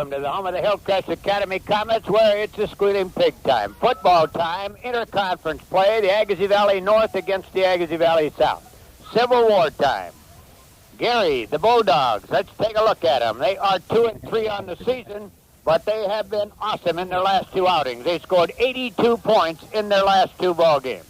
welcome to the home of the Hillcrest Academy Comets, where it's a squealing pig time. Football time, interconference play, the Agassiz Valley North against the Agassiz Valley South. Civil War time. Gary, the Bulldogs, let's take a look at them. They are 2-3 on the season, but they have been awesome in their last two outings. They scored 82 points in their last two ball games.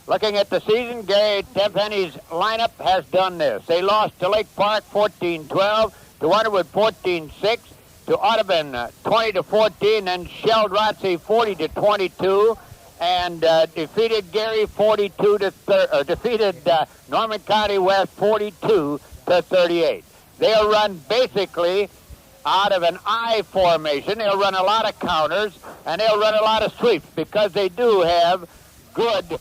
Looking at the season, Gary Tenpenny's lineup has done this. They lost to Lake Park 14-12, to Underwood 14-6, to Audubon 20-14, then shelled Rotsey 40-22, and defeated Gary defeated Norman County West 42-38. They'll run basically out of an I formation. They'll run a lot of counters, and they'll run a lot of sweeps because they do have good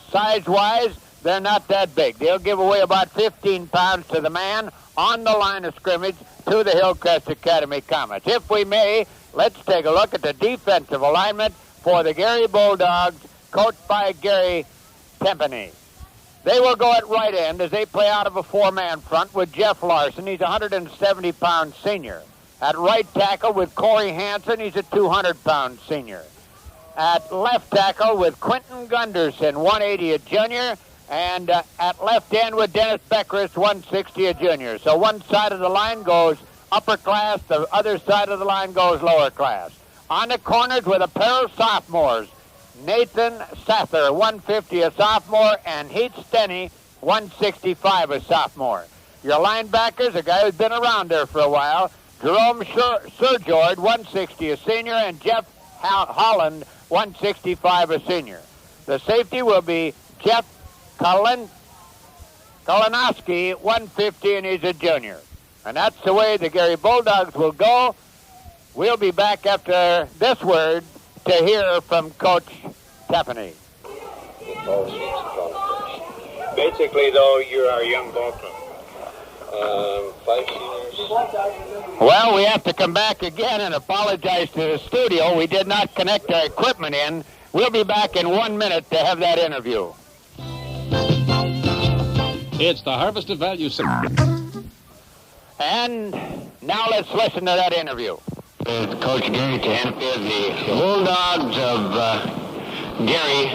size-wise. They're not that big. They'll give away about 15 pounds to the man on the line of scrimmage to the Hillcrest Academy Comets. If we may, let's take a look at the defensive alignment for the Gary Bulldogs, coached by Gary Tenpenny. They will go at right end as they play out of a four-man front with Jeff Larson. He's a 170-pound senior. At right tackle with Corey Hansen. He's a 200-pound senior. At left tackle with Quentin Gunderson, 180, a junior. And at left end with Dennis Beckrist, 160, a junior. So one side of the line goes upper class, the other side of the line goes lower class. On the corners with a pair of sophomores, Nathan Sather, 150, a sophomore, and Heath Stenney, 165, a sophomore. Your linebackers, a guy who's been around there for a while, Jerome Sir-George, 160, a senior, and Jeff Holland, 165, a senior. The safety will be Jeff Kalinowski, 150, and he's a junior. And that's the way the Gary Bulldogs will go. We'll be back after this word to hear from Coach Tenpenny. Basically, though, you're our young ball club. 5 seniors. Well, we have to come back again and apologize to the studio. We did not connect our equipment in. We'll be back in 1 minute to have that interview. It's the Harvest of Value. And now let's listen to that interview. Coach Gary Tenpenny, the Bulldogs of Gary.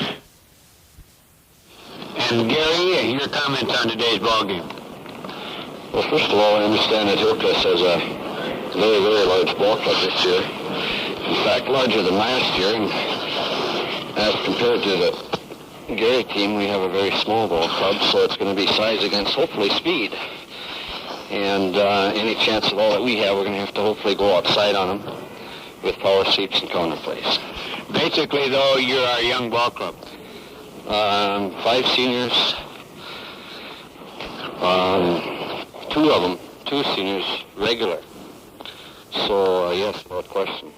And Gary, your comments on today's ball game. Well, first of all, I understand that Hillcrest has a very, very large ball club this year. In fact, larger than last year. And as compared to the Gary team, we have a very small ball club, so it's going to be size against hopefully speed. And any chance at all that we have, we're going to have to hopefully go outside on them with power sweeps and counter plays. Basically, though, you're our young ball club. 5 seniors, 2 of them, 2 seniors, regular. So, yes, without question.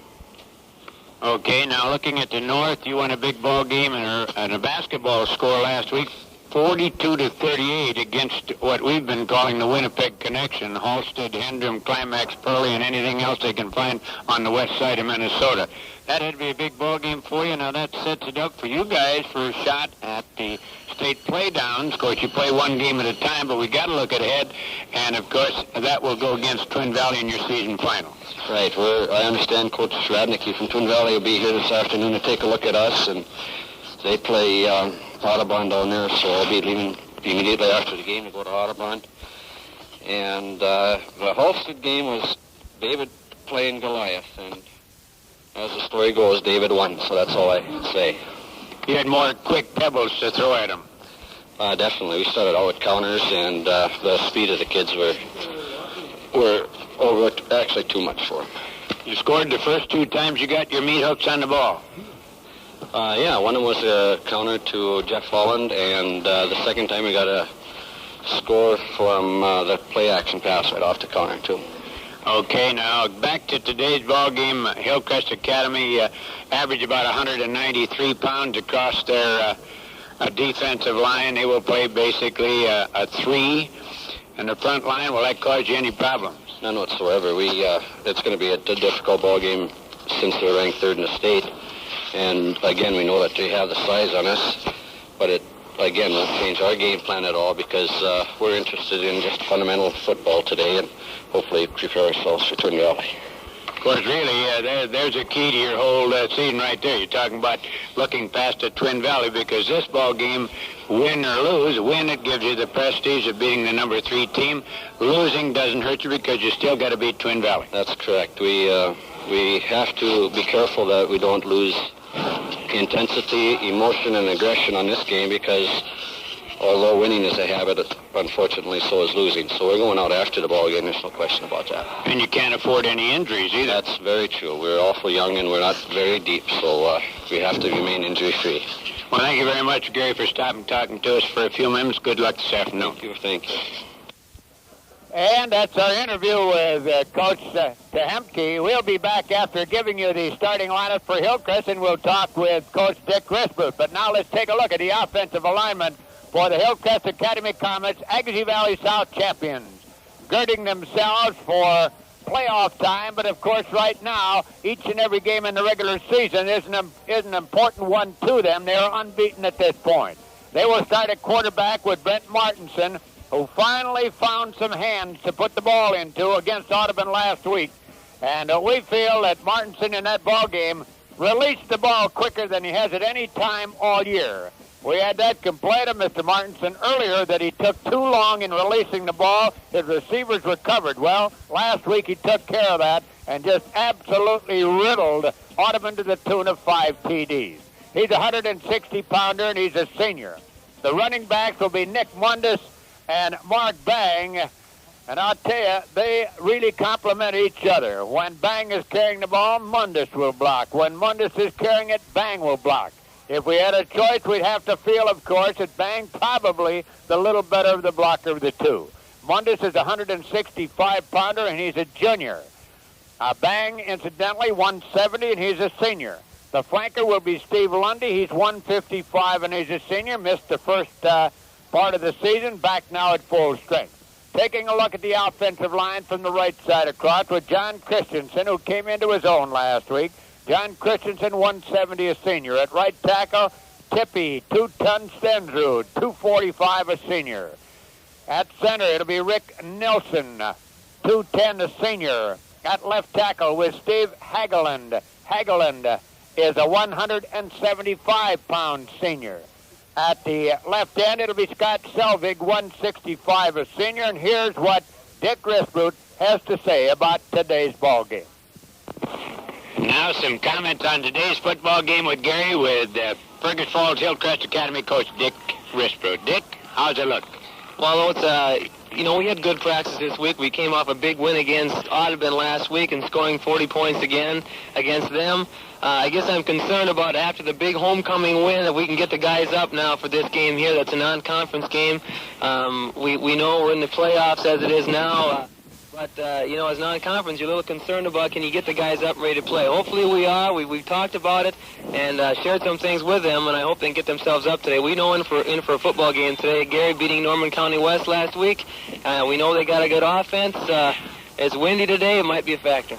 Okay, now looking at the North, you won a big ball game and a basketball score last week, 42-38 against what we've been calling the Winnipeg Connection, Halstead, Hendrum, Climax, Pearly, and anything else they can find on the west side of Minnesota. That had to be a big ball game for you. Now that sets it up for you guys for a shot at the state playdowns. Of course, you play one game at a time, but we got to look ahead. And, of course, that will go against Twin Valley in your season final. Right. I understand Coach Radnicki from Twin Valley will be here this afternoon to take a look at us. And they play Audubon down there, so I'll be leaving immediately after the game to go to Audubon. And the Halstead game was David playing Goliath. And as the story goes, David won, so that's all I say. You had more quick pebbles to throw at him. Definitely. We started out with counters, and the speed of the kids were actually too much for them. You scored the first 2 times you got your meat hooks on the ball. Yeah, one of them was a counter to Jeff Holland, and the second time we got a score from the play-action pass right off the counter, too. Okay, now back to today's ball game. Hillcrest Academy average about 193 pounds across their defensive line. They will play basically a 3. And the front line, will that cause you any problems? None whatsoever. It's going to be a difficult ball game since they're ranked 3rd in the state. And again, we know that they have the size on us, but it again won't change our game plan at all because we're interested in just fundamental football today and hopefully prepare ourselves for Twin Valley. Of course, really, there's a key to your whole season right there. You're talking about looking past the Twin Valley, because this ball game, win or lose, win, it gives you the prestige of beating the number 3 team. Losing doesn't hurt you because you still got to beat Twin Valley. That's correct. We have to be careful that we don't lose intensity, emotion, and aggression on this game, because although winning is a habit, unfortunately, so is losing. So we're going out after the ball game. There's no question about that. And you can't afford any injuries either. That's very true. We're awful young and we're not very deep, so we have to remain injury-free. Well, thank you very much, Gary, for stopping talking to us for a few minutes. Good luck this afternoon. Thank you. And that's our interview with Coach Tehemke. We'll be back after giving you the starting lineup for Hillcrest, and we'll talk with Coach Dick Risbroot. But now let's take a look at the offensive alignment for the Hillcrest Academy Comets, Agassiz Valley South champions, girding themselves for playoff time. But of course, right now, each and every game in the regular season is an important one to them. They are unbeaten at this point. They will start at quarterback with Brent Martinson, who finally found some hands to put the ball into against Audubon last week. And we feel that Martinson in that ball game released the ball quicker than he has at any time all year. We had that complaint of Mr. Martinson earlier, that he took too long in releasing the ball. His receivers were covered. Well, last week he took care of that and just absolutely riddled Audubon to the tune of 5 TDs. He's a 160-pounder, and he's a senior. The running backs will be Nick Mundus and Mark Bang. And I'll tell you, they really complement each other. When Bang is carrying the ball, Mundus will block. When Mundus is carrying it, Bang will block. If we had a choice, we'd have to feel, of course, that Bang probably the little better of the blocker of the two. Mundus is a 165-pounder, and he's a junior. Bang, incidentally, 170, and he's a senior. The flanker will be Steve Lundy. He's 155, and he's a senior. Missed the first part of the season, back now at full strength. Taking a look at the offensive line from the right side across with John Christensen, who came into his own last week. John Christensen, 170, a senior. At right tackle, Tippy, 2-ton Stensrud, 245, a senior. At center, it'll be Rick Nilsson, 210, a senior. At left tackle with Steve Hageland. Hageland is a 175-pound senior. At the left end, it'll be Scott Selvig, 165, a senior. And here's what Dick Risbroot has to say about today's ball game. Now some comments on today's football game with Gary, with Fergus Falls Hillcrest Academy coach Dick Risbroot. Dick, how's it look? Well, it's, we had good practice this week. We came off a big win against Audubon last week and scoring 40 points again against them. I guess I'm concerned about after the big homecoming win that we can get the guys up now for this game here. That's a non-conference game. We know we're in the playoffs as it is now. But, as non-conference, you're a little concerned about can you get the guys up and ready to play. Hopefully we are. We've talked about it and shared some things with them, and I hope they can get themselves up today. We know in for a football game today. Gary beating Norman County West last week. We know they got a good offense. It's windy today. It might be a factor.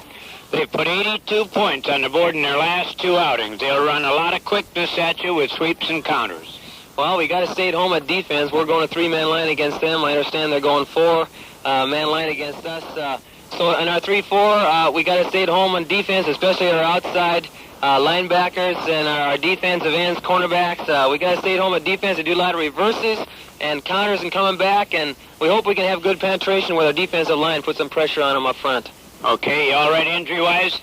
They've put 82 points on the board in their last 2 outings. They'll run a lot of quickness at you with sweeps and counters. Well, we got to stay at home at defense. We're going a 3-man line against them. I understand they're going 4-man line against us. So in our 3-4, we got to stay at home on defense, especially our outside linebackers and our defensive ends, cornerbacks. We got to stay at home at defense and do a lot of reverses and counters and coming back. And we hope we can have good penetration with our defensive line, put some pressure on them up front. Okay, you all right injury-wise?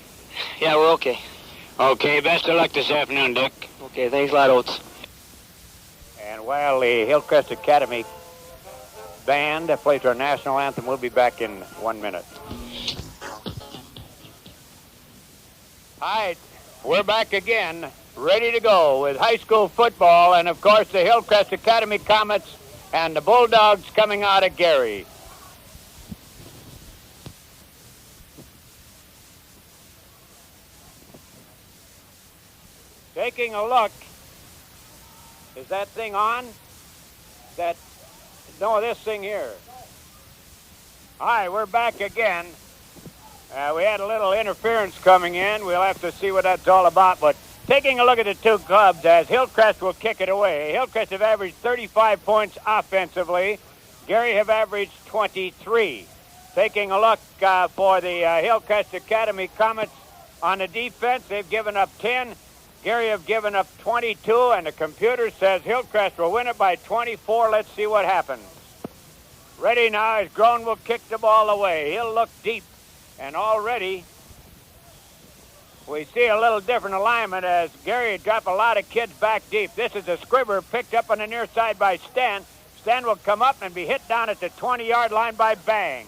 Yeah, we're okay. Okay, best of luck this afternoon, Dick. Okay, thanks a lot, Oats. And while the Hillcrest Academy band plays our national anthem, we'll be back in 1 minute. All right, we're back again, ready to go with high school football, and of course the Hillcrest Academy Comets and the Bulldogs coming out of Gary. Taking a look. Is that thing on? No, this thing here. All right, we're back again. We had a little interference coming in. We'll have to see what that's all about. But taking a look at the two clubs, as Hillcrest will kick it away. Hillcrest have averaged 35 points offensively. Gary have averaged 23. Taking a look for the Hillcrest Academy Comets on the defense. They've given up 10. Gary have given up 22, and the computer says Hillcrest will win it by 24. Let's see what happens. Ready now as Groen will kick the ball away. He'll look deep, and already we see a little different alignment as Gary dropped a lot of kids back deep. This is a squibber picked up on the near side by Stan. Stan will come up and be hit down at the 20-yard line by Bang.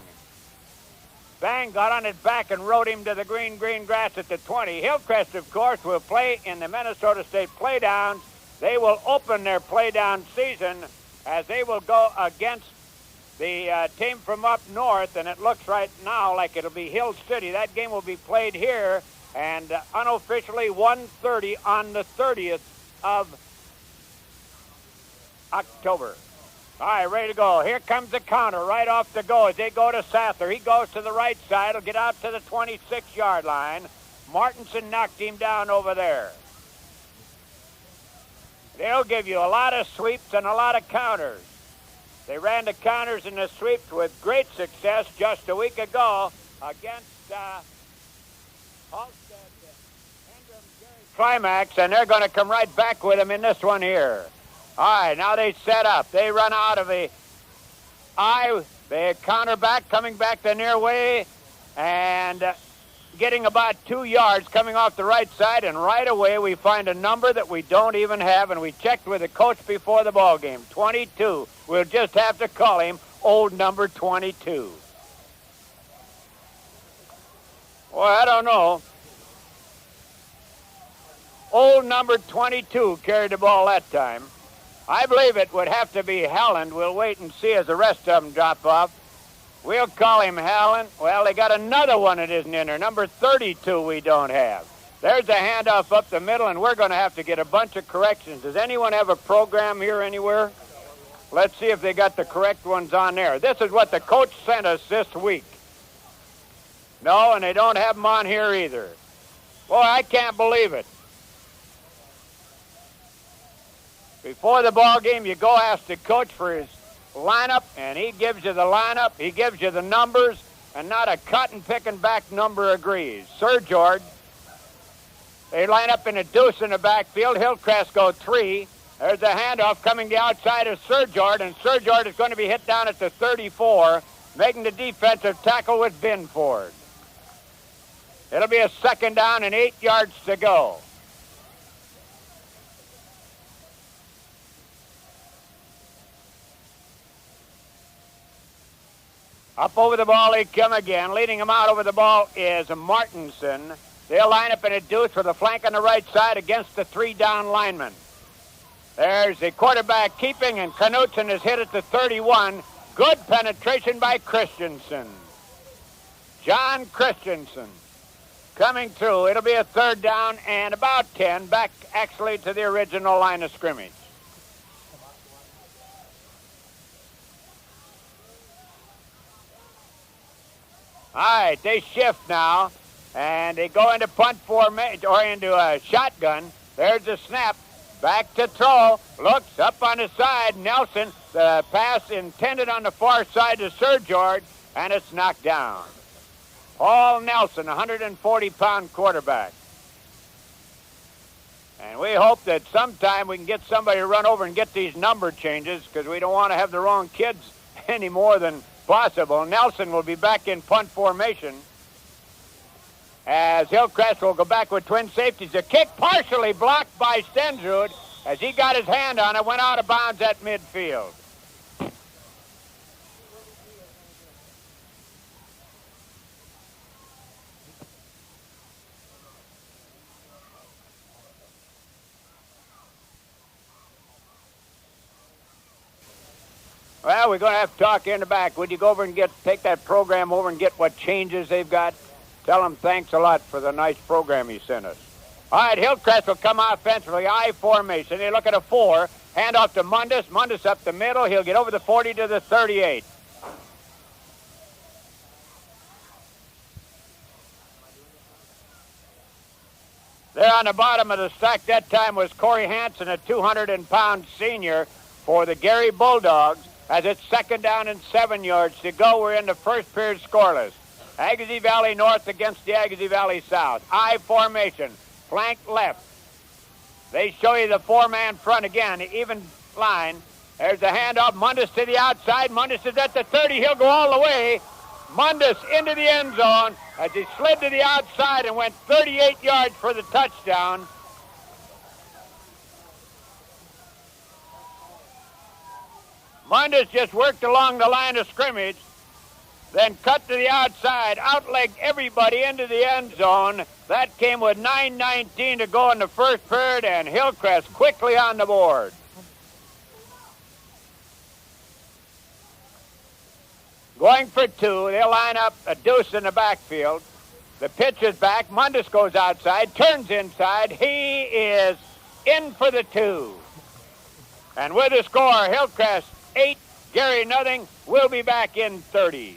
Bang got on his back and rode him to the green grass at the 20. Hillcrest, of course, will play in the Minnesota State Playdowns. They will open their playdown season as they will go against the team from up north, and it looks right now like it'll be Hill City. That game will be played here, and unofficially 1:30 on the 30th of October. All right, ready to go. Here comes the counter right off the go as they go to Sather. He goes to the right side. He'll get out to the 26-yard line. Martinson knocked him down over there. They'll give you a lot of sweeps and a lot of counters. They ran the counters and the sweeps with great success just a week ago against Halstead, Climax, and they're going to come right back with them in this one here. All right, now they set up. They run out of the I. They counter back, coming back the near way, and getting about 2 yards coming off the right side, and right away we find a number that we don't even have, and we checked with the coach before the ball game. 22. We'll just have to call him old number 22. Well, I don't know. Old number 22 carried the ball that time. I believe it would have to be Helen. We'll wait and see as the rest of them drop off. We'll call him Helen. Well, they got another one that isn't in there. Number 32 we don't have. There's a handoff up the middle, and we're going to have to get a bunch of corrections. Does anyone have a program here anywhere? Let's see if they got the correct ones on there. This is what the coach sent us this week. No, and they don't have them on here either. Boy, I can't believe it. Before the ball game, you go ask the coach for his lineup, and he gives you the lineup, he gives you the numbers, and not a cotton-picking back number agrees. Sir George, they line up in a deuce in the backfield. Hillcrest go 3. There's a handoff coming the outside of Sir George, and Sir George is going to be hit down at the 34, making the defensive tackle with Binford. It'll be a second down and 8 yards to go. Up over the ball they come again. Leading them out over the ball is Martinson. They'll line up in a deuce with a flank on the right side against the 3-down lineman. There's the quarterback keeping, and Knutson is hit at the 31. Good penetration by Christensen. John Christensen coming through. It'll be a third down and about 10, back actually to the original line of scrimmage. All right, they shift now, and they go into punt formation, or into a shotgun. There's the snap. Back to throw. Looks up on the side. Nelson, the pass intended on the far side to Sir George, and it's knocked down. Paul Nelson, 140-pound quarterback. And we hope that sometime we can get somebody to run over and get these number changes, because we don't want to have the wrong kids any more than possible. Nelson will be back in punt formation as Hillcrest will go back with twin safeties. The kick partially blocked by Stensrud as he got his hand on it, went out of bounds at midfield. Well, we're going to have to talk in the back. Would you go over and take that program over and get what changes they've got? Tell them thanks a lot for the nice program he sent us. All right, Hillcrest will come offensively, I formation. They look at a 4. Hand off to Mundus. Mundus up the middle. He'll get over the 40 to the 38. There on the bottom of the stack that time was Corey Hansen, a 200-pound senior for the Gary Bulldogs. as it's 2nd down and 7 yards to go. We're in the first period scoreless. Agassiz Valley North against the Agassiz Valley South. I formation, flank left. They show you the 4-man front again, even line. There's the handoff. Mundus to the outside. Mundus is at the 30. He'll go all the way. Mundus into the end zone as he slid to the outside and went 38 yards for the touchdown. Mundus just worked along the line of scrimmage, then cut to the outside, outlegged everybody into the end zone. That came with 9:19 to go in the first period, and Hillcrest quickly on the board. Going for 2, they'll line up a deuce in the backfield. The pitch is back. Mundus goes outside, turns inside. He is in for the 2. And with the score, Hillcrest 8, Gary nothing. We'll be back in 30.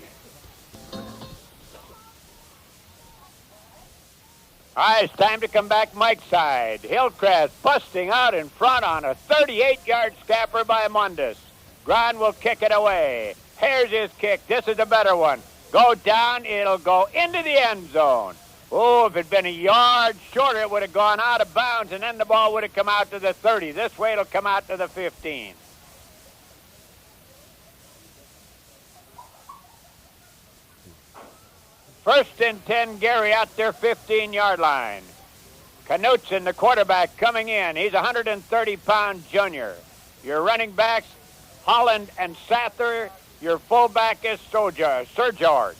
All right, it's time to come back Mike's side. Hillcrest busting out in front on a 38-yard scamper by Mundus. Grand will kick it away. Here's his kick. This is a better one. Go down. It'll go into the end zone. Oh, if it had been a yard shorter, it would have gone out of bounds, and then the ball would have come out to the 30. This way, it'll come out to the 15. First and 10, Gary at their 15-yard line. Knutson, the quarterback, coming in. He's a 130-pound junior. Your running backs, Holland and Sather. Your fullback is Sir George.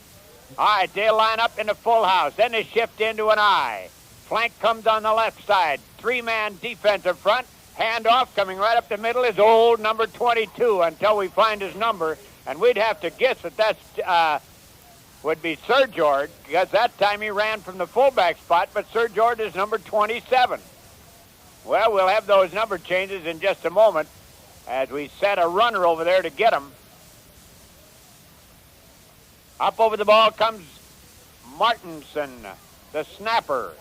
All right, they'll line up in the full house. Then they shift into an I. Flank comes on the left side. 3-man defensive front. Handoff coming right up the middle is old number 22 until we find his number. And we'd have to guess that that's would be Sir George, because that time he ran from the fullback spot, but Sir George is number 27. Well, we'll have those number changes in just a moment as we set a runner over there to get him. Up over the ball comes Martinson, the snapper.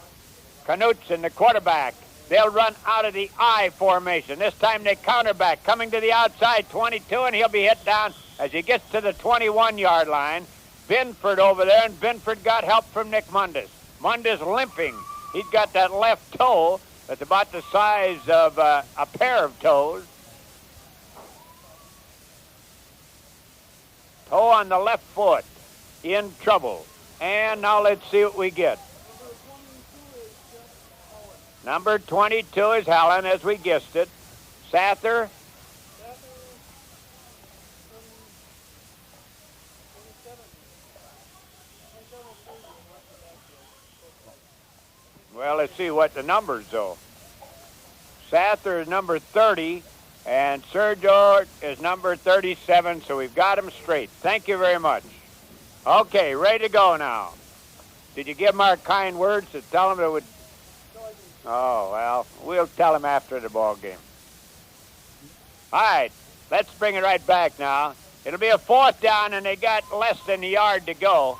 Knutson, the quarterback. They'll run out of the I formation. This time they counterback, coming to the outside, 22, and he'll be hit down as he gets to the 21-yard line. Binford over there, and Binford got help from Nick Mundus. Mundus limping. He's got that left toe that's about the size of a pair of toes. Toe on the left foot. In trouble. And now let's see what we get. Number 22 is Helen, as we guessed it. Sather. Well, let's see what the numbers, though. Sather is number 30, and Sir George is number 37, so we've got them straight. Thank you very much. Okay, ready to go now. Did you give them our kind words to tell them it would... Oh, well, we'll tell them after the ball game. All right, let's bring it right back now. It'll be a 4th down, and they got less than a yard to go.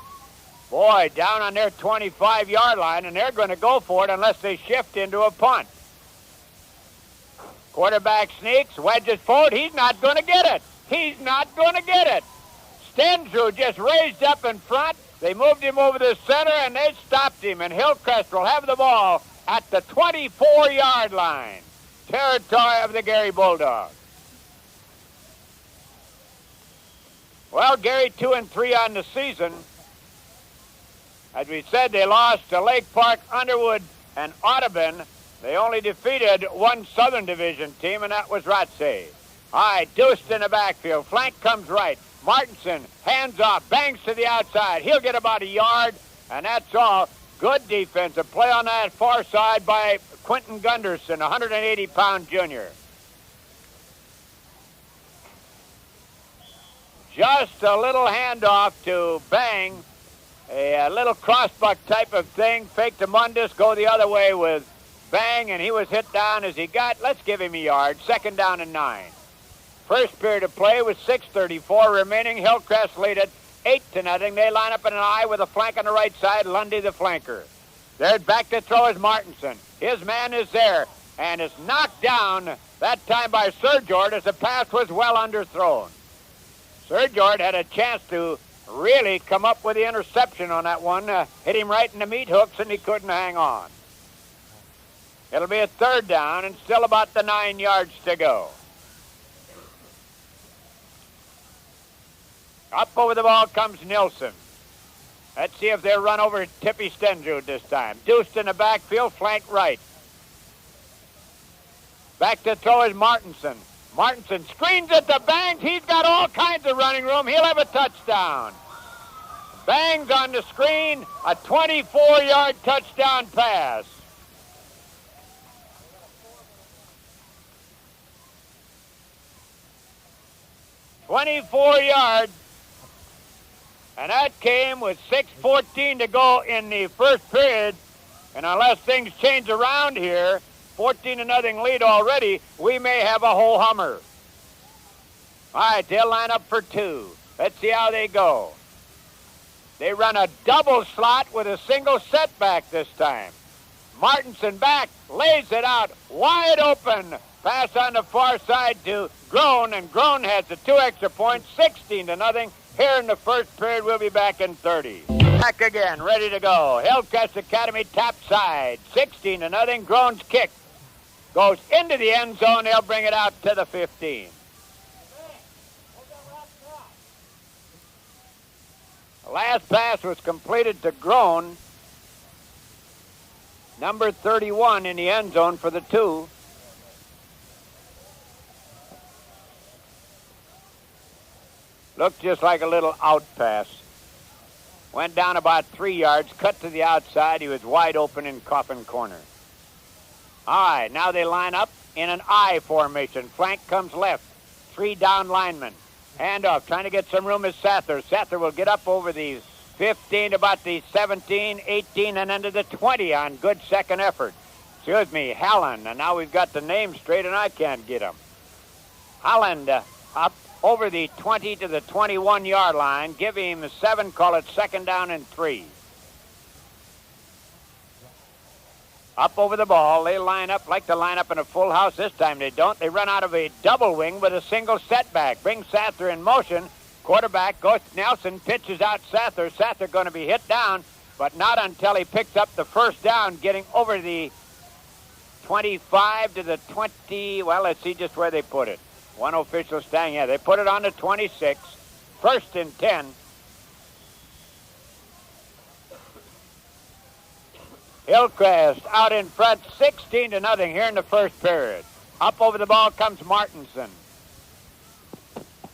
Boy, down on their 25-yard line, and they're going to go for it unless they shift into a punt. Quarterback sneaks, wedges forward. He's not going to get it. He's not going to get it. Stensrud just raised up in front. They moved him over the center, and they stopped him, and Hillcrest will have the ball at the 24-yard line. Territory of the Gary Bulldogs. Well, Gary 2-3 on the season. As we said, they lost to Lake Park, Underwood, and Audubon. They only defeated one Southern Division team, and that was Rotsey. All right, Deuced in the backfield. Flank comes right. Martinson, hands off, bangs to the outside. He'll get about a yard, and that's all. Good defensive play on that far side by Quentin Gunderson, a 180-pound junior. Just a little handoff to Bang. A little crossbuck type of thing. Fake to Mundus, go the other way with Bang, and he was hit down as he got. Let's give him a yard. 2nd down and 9. First period of play with 6:34 remaining. Hillcrest lead it 8-0. They line up in an I with a flank on the right side. Lundy the flanker. There back to throw is Martinson. His man is there, and it's knocked down that time by Sir George as the pass was well underthrown. Sir George had a chance to really come up with the interception on that one. Hit him right in the meat hooks, and he couldn't hang on. It'll be a third down, and still about the 9 yards to go. Up over the ball comes Nilsson. Let's see if they'll run over Tippy Stendrud this time. Deuced in the backfield, flank right. Back to throw is Martinson. Martinson screens at the Bangs. He's got all kinds of running room. He'll have a touchdown. Bangs on the screen, a 24-yard touchdown pass. $24 and that came with 6:14 to go in the first period. And unless things change around here, 14-0 lead already, we may have a whole Hummer. All right, they'll line up for 2. Let's see how they go. They run a double slot with a single setback this time. Martinson back, lays it out, wide open. Pass on the far side to Groen, and Groen has the 2 extra points, 16-0. Here in the first period, we'll be back in 30. Back again, ready to go. Hillcrest Academy tap side, 16-0. Groen's kick goes into the end zone. They'll bring it out to the 15. The last pass was completed to Groen, number 31 in the end zone for the 2. Looked just like a little out pass. Went down about 3 yards, cut to the outside. He was wide open in coffin corner. All right, now they line up in an I formation. Flank comes left. 3 down linemen. Handoff, trying to get some room is Sather. Sather will get up over the 15, about the 17, 18, and into the 20 on good second effort. Excuse me, Halland. And now we've got the name straight, and I can't get him. Holland up over the 20 to the 21-yard line. Give him 7, call it 2nd down and 3. Up over the ball, they line up, like to line up in a full house. This time they don't. They run out of a double wing with a single setback. Bring Sather in motion. Quarterback goes to Nelson, pitches out Sather. Sather going to be hit down, but not until he picks up the first down, getting over the 25 to the 20. Well, let's see just where they put it. One official standing here. They put it on the 26. 1st and 10. Hillcrest out in front, 16-0 here in the first period. Up over the ball comes Martinson.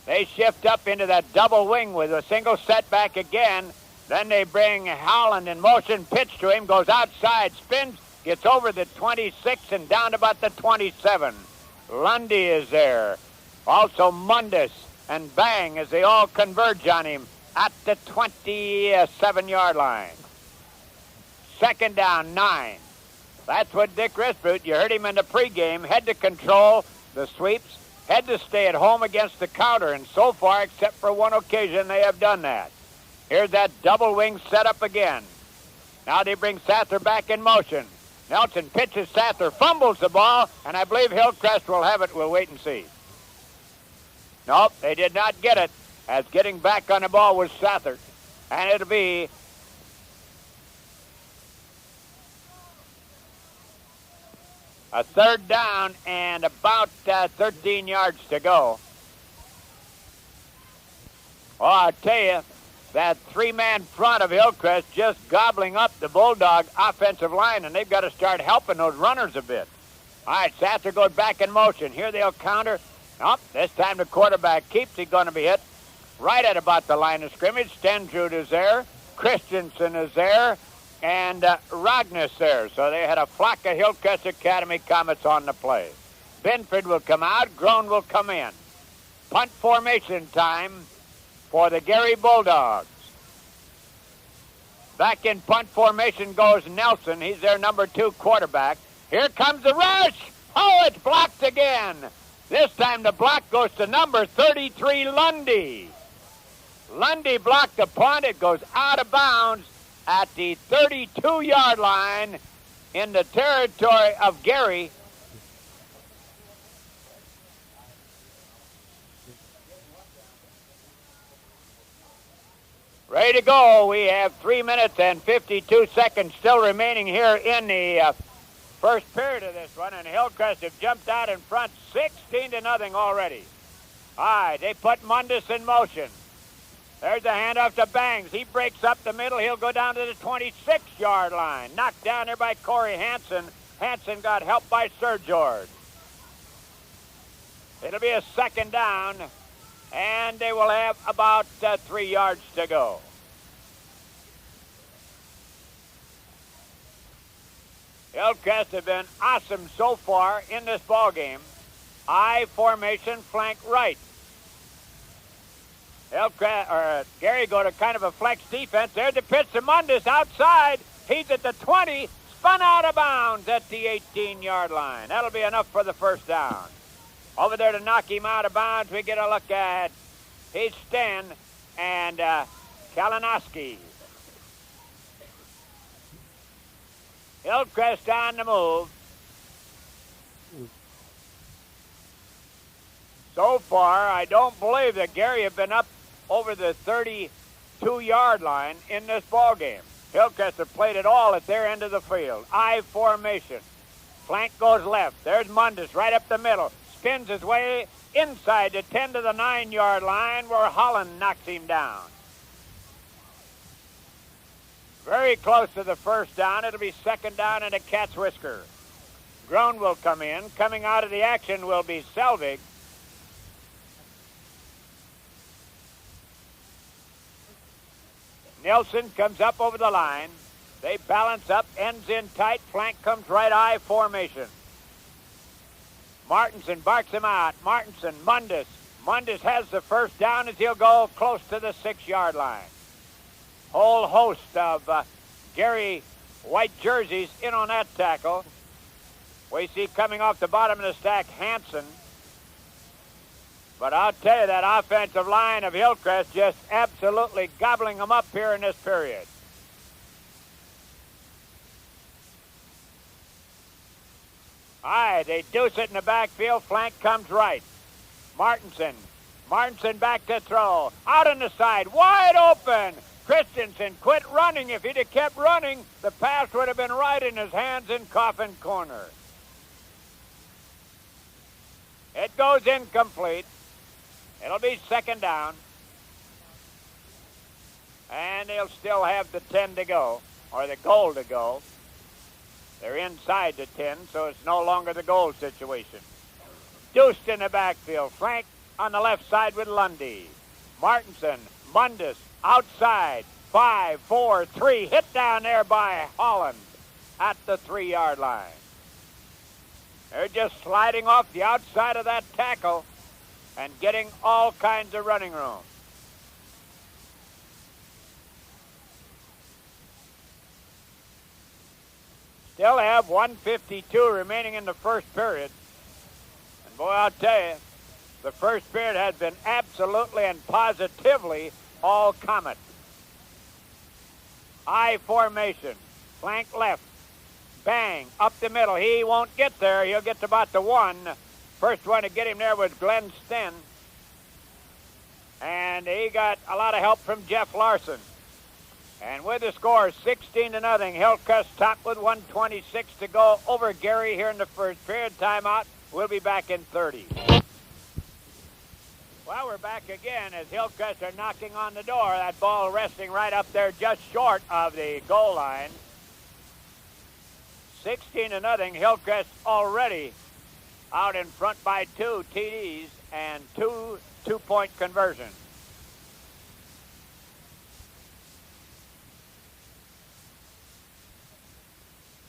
They shift up into that double wing with a single setback again. Then they bring Howland in motion, pitch to him, goes outside, spins, gets over the 26 and down to about the 27. Lundy is there. Also Mundus and Bang as they all converge on him at the 27-yard line. 2nd down, 9. That's what Dick Risbroot, you heard him in the pregame, had to control the sweeps, had to stay at home against the counter, and so far, except for one occasion, they have done that. Here's that double wing set up again. Now they bring Sather back in motion. Nelson pitches Sather, fumbles the ball, and I believe Hillcrest will have it. We'll wait and see. Nope, they did not get it, as getting back on the ball was Sather. And it'll be a 3rd down and about 13 yards to go. Oh, I'll tell you, that 3-man front of Hillcrest just gobbling up the Bulldog offensive line, and they've got to start helping those runners a bit. All right, Sather goes back in motion. Here they'll counter. Nope, this time the quarterback keeps. He's going to be hit right at about the line of scrimmage. Stendrud is there. Christensen is there. And Rognus there. So they had a flock of Hillcrest Academy Comets on the play. Binford will come out. Groen will come in. Punt formation time for the Gary Bulldogs. Back in punt formation goes Nelson. He's their number 2 quarterback. Here comes the rush. Oh, it's blocked again. This time the block goes to number 33, Lundy. Lundy blocked the punt. It goes out of bounds at the 32-yard line in the territory of Gary. Ready to go. We have 3 minutes and 52 seconds still remaining here in the first period of this one, and Hillcrest have jumped out in front 16-0 already. All right, they put Mundus in motion. There's a handoff to Bangs. He breaks up the middle. He'll go down to the 26-yard line. Knocked down there by Corey Hansen. Hansen got helped by Sir George. It'll be a second down, and they will have about 3 yards to go. Hillcrest have been awesome so far in this ball game. I formation, flank right. Gary go to kind of a flex defense. There's the pitch to Mundus outside. He's at the 20, spun out of bounds at the 18-yard line. That'll be enough for the first down. Over there to knock him out of bounds, we get a look at Pete Sten and Kalinowski. Hillcrest on the move. So far, I don't believe that Gary have been up over the 32-yard line in this ball game. Hillcrest have played it all at their end of the field. I formation. Flank goes left. There's Mundus right up the middle. Spins his way inside the 10 to the 9-yard line where Holland knocks him down. Very close to the first down. It'll be second down and a cat's whisker. Groen will come in. Coming out of the action will be Selvig. Nelson comes up over the line. They balance up, ends in tight. Flank comes right eye formation. Martinson barks him out. Martinson, Mundus. Mundus has the first down as he'll go close to the 6-yard line. Whole host of Gary white jerseys in on that tackle. We see coming off the bottom of the stack Hansen. But I'll tell you, that offensive line of Hillcrest just absolutely gobbling them up here in this period. All right, they deuce it in the backfield. Flank comes right. Martinson back to throw. Out on the side, wide open. Christensen quit running. If he'd have kept running, the pass would have been right in his hands in Coffin corner. It goes incomplete. It'll be second down. And they'll still have the 10 to go, or the goal to go. They're inside the 10, so it's no longer the goal situation. Deuced in the backfield. Frank on the left side with Lundy. Martinson, Mundus, outside. 5, 4, 3. Hit down there by Holland at the 3-yard line. They're just sliding off the outside of that tackle and getting all kinds of running room. Still have 1:52 remaining in the first period. And boy, I'll tell you, the first period has been absolutely and positively all Comet. I formation, flank left, bang, up the middle. He won't get there. He'll get to about the 1. First one to get him there was Glenn Sten. And he got a lot of help from Jeff Larson. And with the score 16-0, Hillcrest top with 1:26 to go over Gary here in the first period. Timeout. We'll be back in 30. Well, we're back again as Hillcrest are knocking on the door. That ball resting right up there just short of the goal line. 16-0, Hillcrest already out in front by 2 TDs and 2 two-point conversions.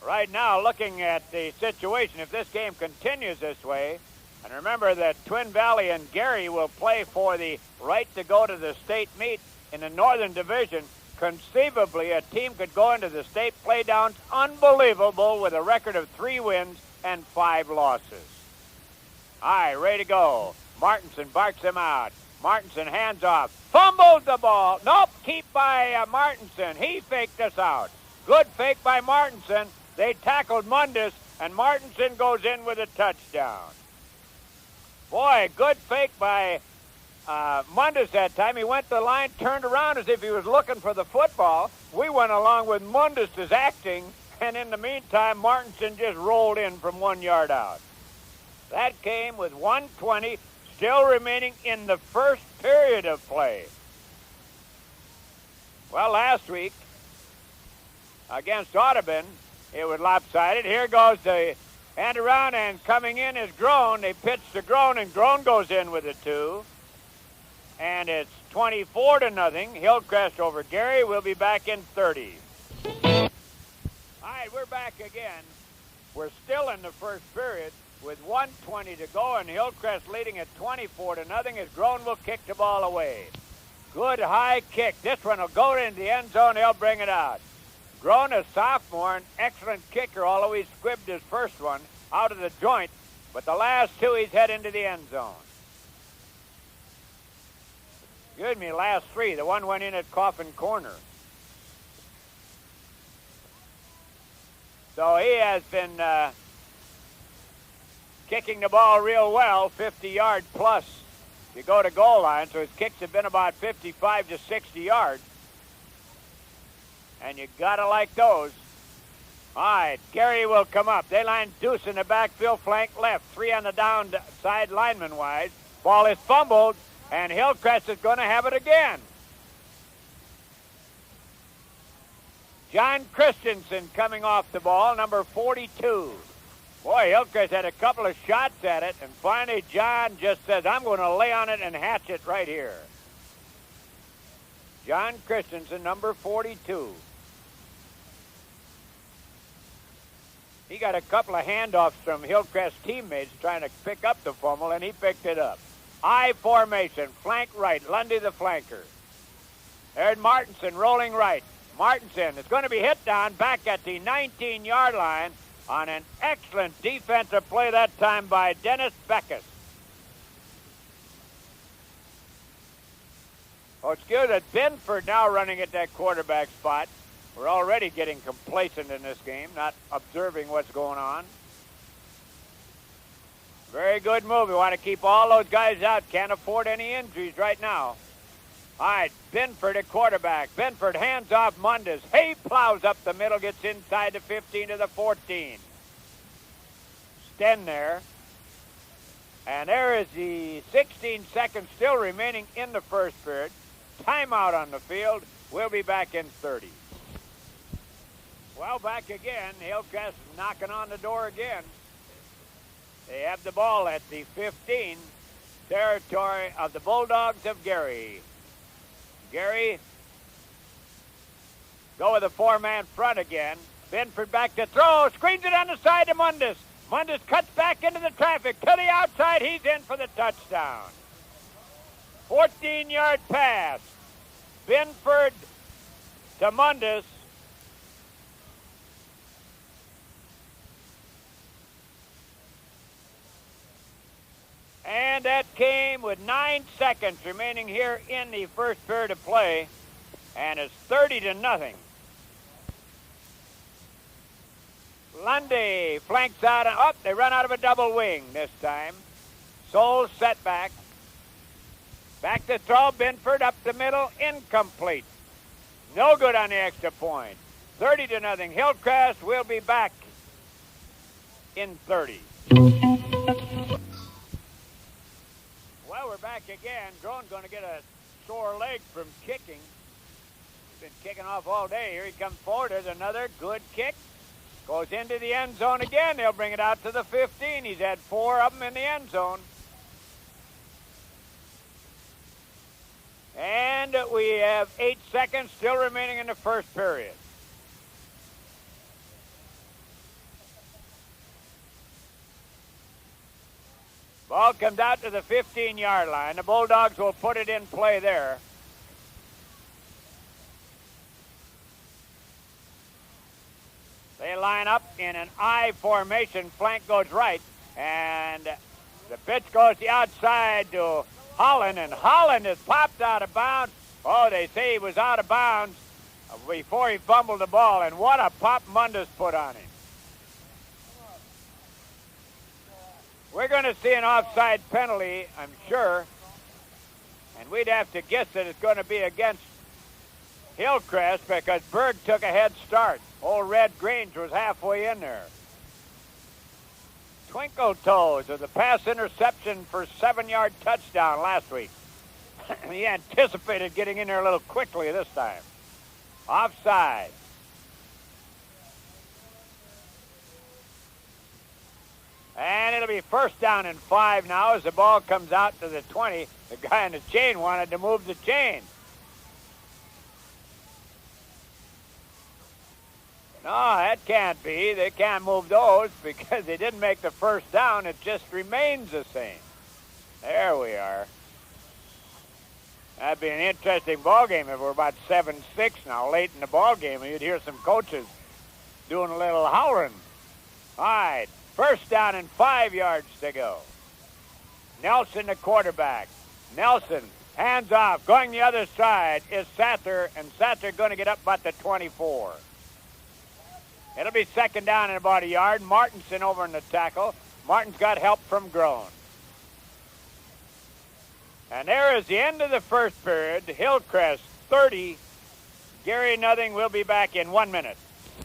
Right now, looking at the situation, if this game continues this way, and remember that Twin Valley and Gary will play for the right to go to the state meet in the Northern Division, conceivably a team could go into the state playdowns unbelievable with a record of 3 wins and 5 losses. All right, ready to go. Martinson barks him out. Martinson hands off. Fumbles the ball. Nope, keep by Martinson. He faked us out. Good fake by Martinson. They tackled Mundus, and Martinson goes in with a touchdown. Boy, good fake by Mundus that time. He went to the line, turned around as if he was looking for the football. We went along with Mundus' acting, and in the meantime, Martinson just rolled in from 1 yard out. That came with 1:20 still remaining in the first period of play. Well, last week against Audubon, it was lopsided. Here goes the end around, and coming in is Groan. They pitch to Groan, and Groan goes in with a 2. And it's 24-0. Hillcrest over Gary. We'll be back in 30. All right, we're back again. We're still in the first period with 1:20 to go, and Hillcrest leading at 24-0 as Groan will kick the ball away. Good high kick. This one will go into the end zone. He'll bring it out. Groan, a sophomore, an excellent kicker, although he squibbed his first one out of the joint. But the last two, he's head into the end zone. Excuse me, last three. The one went in at Coffin Corner. So he has been kicking the ball real well, 50-yard plus. You go to goal line, so his kicks have been about 55 to 60 yards. And you gotta like those. All right, Gary will come up. They line Deuce in the backfield, flank left. 3 on the downside lineman-wise. Ball is fumbled, and Hillcrest is going to have it again. John Christensen coming off the ball, number 42. Boy, Hillcrest had a couple of shots at it, and finally John just says, I'm going to lay on it and hatch it right here. John Christensen, number 42. He got a couple of handoffs from Hillcrest teammates trying to pick up the fumble, and he picked it up. I formation, flank right, Lundy the flanker. There's Martinson rolling right. Martinson is going to be hit down back at the 19-yard line on an excellent defensive play that time by Dennis Beckus. Oh, excuse me, Binford now running at that quarterback spot. We're already getting complacent in this game, not observing what's going on. Very good move. We want to keep all those guys out. Can't afford any injuries right now. All right, Binford at quarterback. Binford hands off Mundus. He plows up the middle, gets inside the 15 to the 14. Sten there. And there is the 16 seconds still remaining in the first period. Timeout on the field. We'll be back in 30. Well, back again. Hillcrest knocking on the door again. They have the ball at the 15 territory of the Bulldogs of Gary. Gary go with a 4-man front again. Binford back to throw. Screens it on the side to Mundus. Mundus cuts back into the traffic to the outside. He's in for the touchdown. 14-yard pass. Binford to Mundus. And that came with 9 seconds remaining here in the first period of play. And it's 30-0. Lundy flanks out. And, they run out of a double wing this time. Soul set back. Back to throw. Binford up the middle. Incomplete. No good on the extra point. 30-0. Hillcrest will be back in 30. Well, we're back again. Groan's going to get a sore leg from kicking. He's been kicking off all day. Here he comes forward. There's another good kick. Goes into the end zone again. They'll bring it out to the 15. He's had 4 of them in the end zone. And we have 8 seconds still remaining in the first period. Ball comes out to the 15-yard line. The Bulldogs will put it in play there. They line up in an I formation. Flank goes right. And the pitch goes the outside to Holland. And Holland is popped out of bounds. Oh, they say he was out of bounds before he fumbled the ball. And what a pop Mundus put on him. We're going to see an offside penalty, I'm sure. we'd have to guess that it's going to be against Hillcrest because Berg took a head start. Old Red Grange was halfway in there. Twinkle Toes with the pass interception for 7-yard touchdown last week. He anticipated getting in there a little quickly this time. Offside. And it'll be first down and 5 now as the ball comes out to the 20. The guy on the chain wanted to move the chain. No, that can't be. They can't move those because they didn't make the first down. It just remains the same. There we are. That'd be an interesting ball game if we're about 7-6 now, late in the ball game, and you'd hear some coaches doing a little hollering. All right, first down and 5 yards to go. Nelson, the quarterback. Nelson, hands off. Going the other side is Sather, and Sather going to get up about the 24. It'll be second down and about a yard. Martinson over in the tackle. Martin's got help from Groan. And there is the end of the first period. Hillcrest 30. Gary nothing. We'll be back in 1 minute.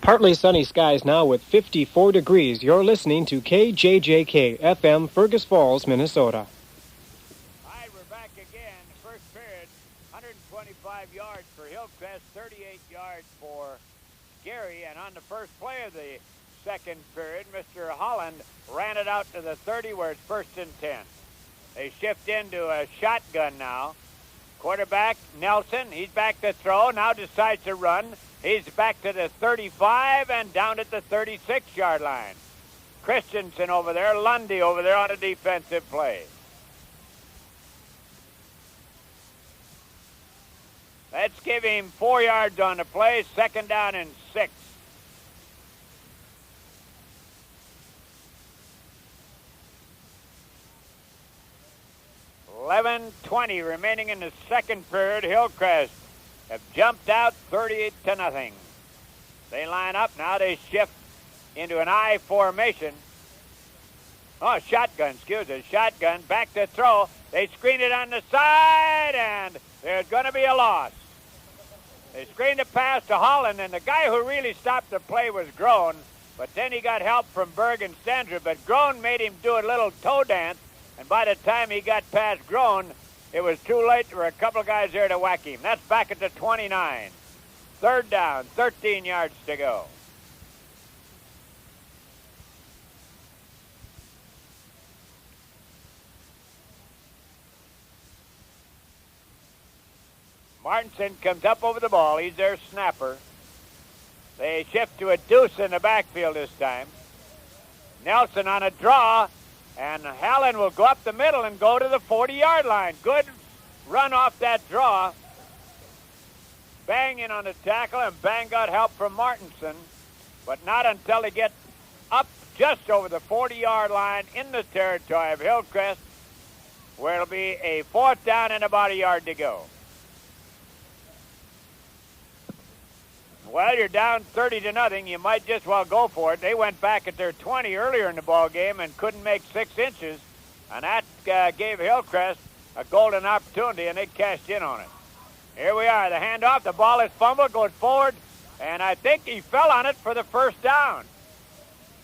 Partly sunny skies now with 54 degrees. You're listening to KJJK FM, Fergus Falls, Minnesota. All right, we're back again. First period, 125 yards for Hillcrest, 38 yards for Gary. And on the first play of the second period, Mr. Holland ran it out to the 30 where it's first and 10. They shift into a shotgun now. Quarterback, Nelson, he's back to throw, now decides to run. He's back to the 35 and down at the 36-yard line. Christensen over there, Lundy over there on a defensive play. Let's give him 4 yards on the play, second down and 6. .11:20 remaining in the second period. Hillcrest have jumped out 38-0. They line up now. They shift into an I formation. Oh, shotgun, excuse me. Shotgun, back to throw. They screen it on the side, and there's going to be a loss. They screened the pass to Holland, and the guy who really stopped the play was Groan, but then he got help from Berg and Stendra, but Groan made him do a little toe dance, and by the time he got past Groan, it was too late. There were a couple of guys there to whack him. That's back at the 29. Third down, 13 yards to go. Martinson comes up over the ball. He's their snapper. They shift to a deuce in the backfield this time. Nelson on a draw, and Hallen will go up the middle and go to the 40-yard line. Good run off that draw. Bang in on the tackle, and Bang got help from Martinson, but not until they get up just over the 40-yard line in the territory of Hillcrest, where it'll be a fourth down and about a yard to go. Well, you're down 30-0. You might just well go for it. They went back at their 20 earlier in the ball game and couldn't make 6 inches, and that gave Hillcrest a golden opportunity, and they cashed in on it. Here we are. The handoff. The ball is fumbled, goes forward, and I think he fell on it for the first down.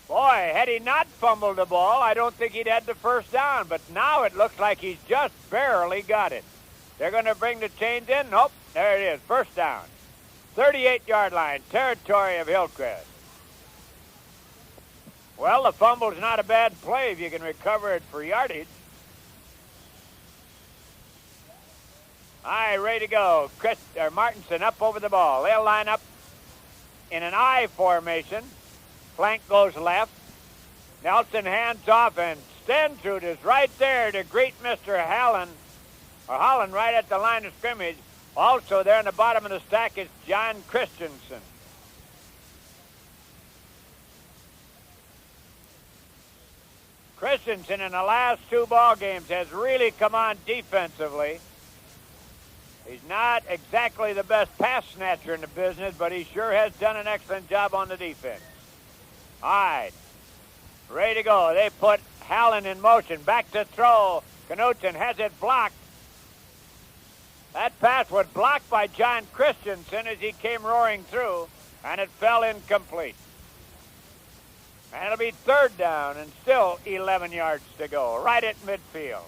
Boy, had he not fumbled the ball, I don't think he'd had the first down, but now it looks like he's just barely got it. They're going to bring the chains in. Nope, there it is. First down. 38-yard line, territory of Hillcrest. Well, the fumble's not a bad play if you can recover it for yardage. All right, ready to go. Martinson up over the ball. They'll line up in an I formation. Flank goes left. Nelson hands off, and Stentrud is right there to greet Mr. Holland right at the line of scrimmage. Also there in the bottom of the stack is John Christensen. Christensen in the last 2 ball games has really come on defensively. He's not exactly the best pass snatcher in the business, but he sure has done an excellent job on the defense. All right, ready to go. They put Hallen in motion. Back to throw. Knutson has it blocked. That pass was blocked by John Christensen as he came roaring through, and it fell incomplete. And it'll be third down and still 11 yards to go, right at midfield.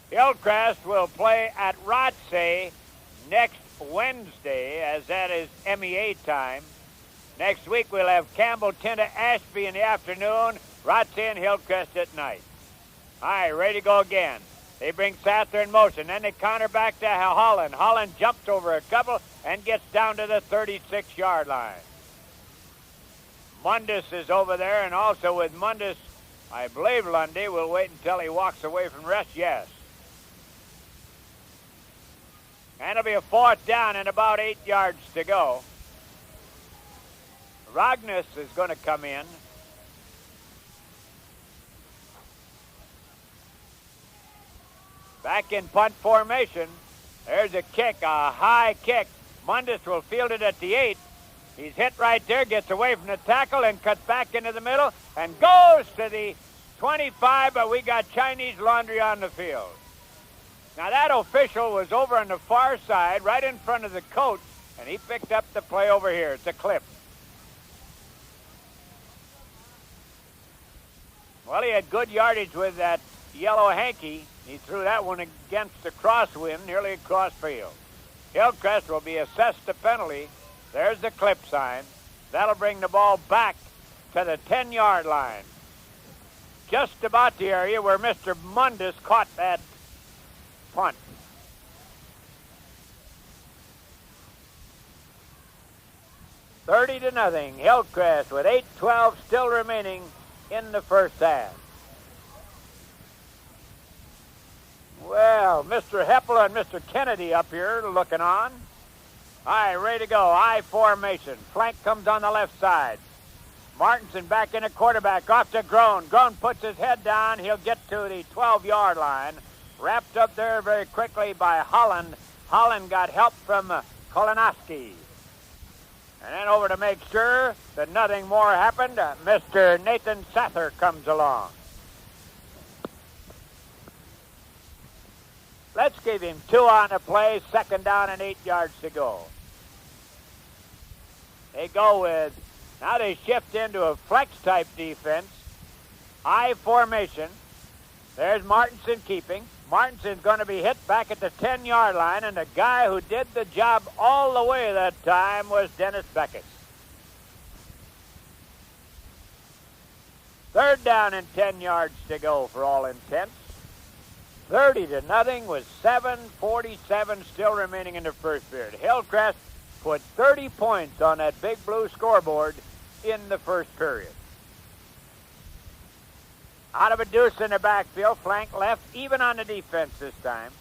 Hillcrest will play at Rothsay next Wednesday, as that is MEA time. Next week we'll have Campbellton to Ashby in the afternoon, Rothsay and Hillcrest at night. All right, ready to go again. They bring Sather in motion. Then they counter back to Holland. Holland jumps over a couple and gets down to the 36-yard line. Mundus is over there, and also with Mundus, I believe Lundy will wait until he walks away from rest. Yes. And it'll be a fourth down and about 8 yards to go. Rognus is going to come in. Back in punt formation. There's a kick, a high kick. Mundus will field it at the 8. He's hit right there, gets away from the tackle and cuts back into the middle and goes to the 25, but we got Chinese laundry on the field. Now that official was over on the far side, right in front of the coach, and he picked up the play over here. It's a clip. Well, he had good yardage with that yellow hanky. He threw that one against the crosswind, nearly across field. Hillcrest will be assessed a penalty. There's the clip sign. That'll bring the ball back to the 10-yard line. Just about the area where Mr. Mundus caught that punt. $30-0. Hillcrest with 8:12 still remaining in the first half. Well, Mr. Heppel and Mr. Kennedy up here looking on. All right, ready to go. I formation. Flank comes on the left side. Martinson back in a quarterback. Off to Groen. Groen puts his head down. He'll get to the 12-yard line. Wrapped up there very quickly by Holland. Holland got help from Kolonowski. And then over to make sure that nothing more happened, Mr. Nathan Sather comes along. Let's give him 2 on the play, second down and 8 yards to go. They go with, now they shift into a flex-type defense. I formation. There's Martinson keeping. Martinson's going to be hit back at the 10-yard line, and the guy who did the job all the way that time was Dennis Beckett. Third down and 10 yards to go for all intents. 30-0 with 7:47 still remaining in the first period. Hillcrest put 30 points on that big blue scoreboard in the first period. Out of a deuce in the backfield, flank left, even on the defense this time.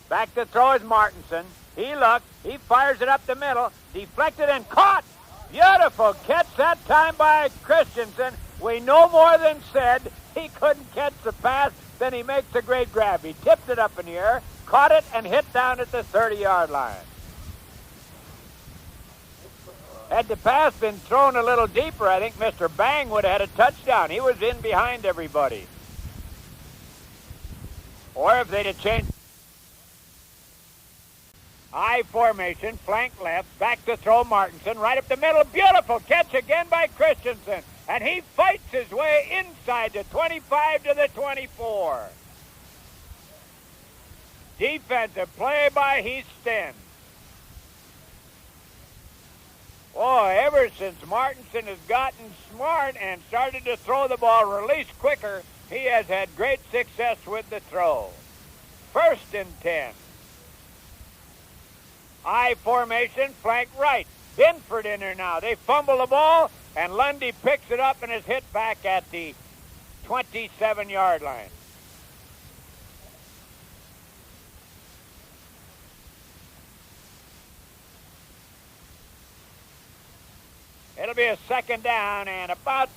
Back to throw is Martinson. He looks, he fires it up the middle, deflected and caught. Beautiful catch that time by Christensen. We no more than said he couldn't catch the pass. Then he makes a great grab. He tipped it up in the air, caught it, and hit down at the 30-yard line. Had the pass been thrown a little deeper, I think Mr. Bang would have had a touchdown. He was in behind everybody. Or if they'd have changed. I formation, flank left, back to throw Martinson, right up the middle. Beautiful catch again by Christensen. And he fights his way inside the 25 to the 24. Defensive play by Heaston. Boy, ever since Martinson has gotten smart and started to throw the ball release quicker, he has had great success with the throw. First and 10. I formation, flank right. Binford in there now. They fumble the ball, and Lundy picks it up and is hit back at the 27-yard line. It'll be a second down and about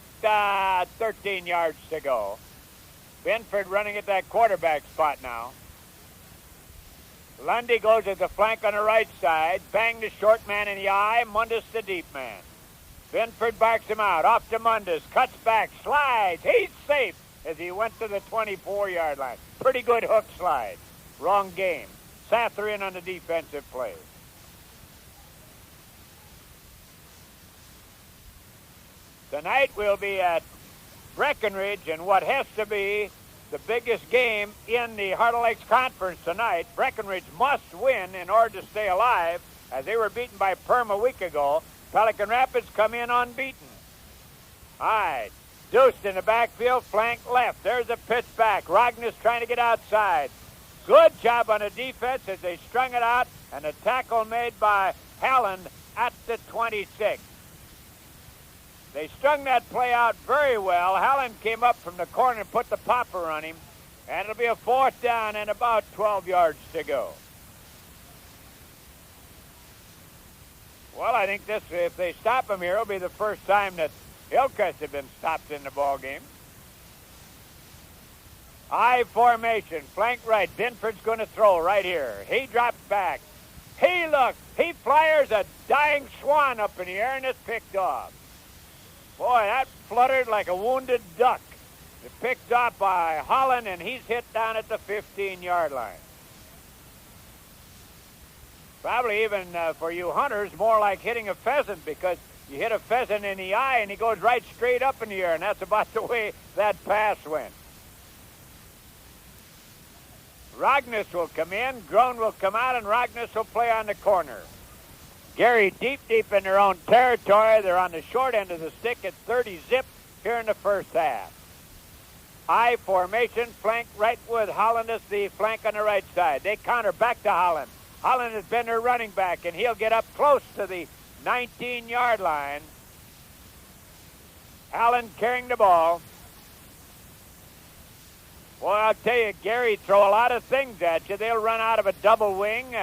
13 yards to go. Binford running at that quarterback spot now. Lundy goes at the flank on the right side. Bang the short man in the eye. Mundus the deep man. Binford barks him out. Off to Mundus. Cuts back. Slides. He's safe as he went to the 24-yard line. Pretty good hook slide. Wrong game. Sather in on the defensive play. Tonight we'll be at Breckenridge in what has to be the biggest game in the Heart of Lakes Conference tonight. Breckenridge must win in order to stay alive, as they were beaten by Perm a week ago. Pelican Rapids come in unbeaten. All right. Deuced in the backfield, flank left. There's a pitch back. Rognus trying to get outside. Good job on the defense as they strung it out, and a tackle made by Halland at the 26. They strung that play out very well. Halland came up from the corner and put the popper on him, and it'll be a 4th down and about 12 yards to go. Well, I think this, if they stop him here, it'll be the first time that Hillcrest have been stopped in the ball game. I formation, flank right. Binford's going to throw right here. He drops back. He flyers a dying swan up in the air, and it's picked off. Boy, that fluttered like a wounded duck. It's picked off by Holland, and he's hit down at the 15-yard line. Probably even for you hunters, more like hitting a pheasant, because you hit a pheasant in the eye, and he goes right straight up in the air, and that's about the way that pass went. Rognus will come in, Groen will come out, and Rognus will play on the corner. Gary deep in their own territory. They're on the short end of the stick at 30 zip here in the first half. I formation, flank right with Holland as the flank on the right side. They counter back to Holland. Holland has been their running back, and he'll get up close to the 19-yard line. Allen carrying the ball. Boy, I'll tell you, Gary throw a lot of things at you. They'll run out of a double wing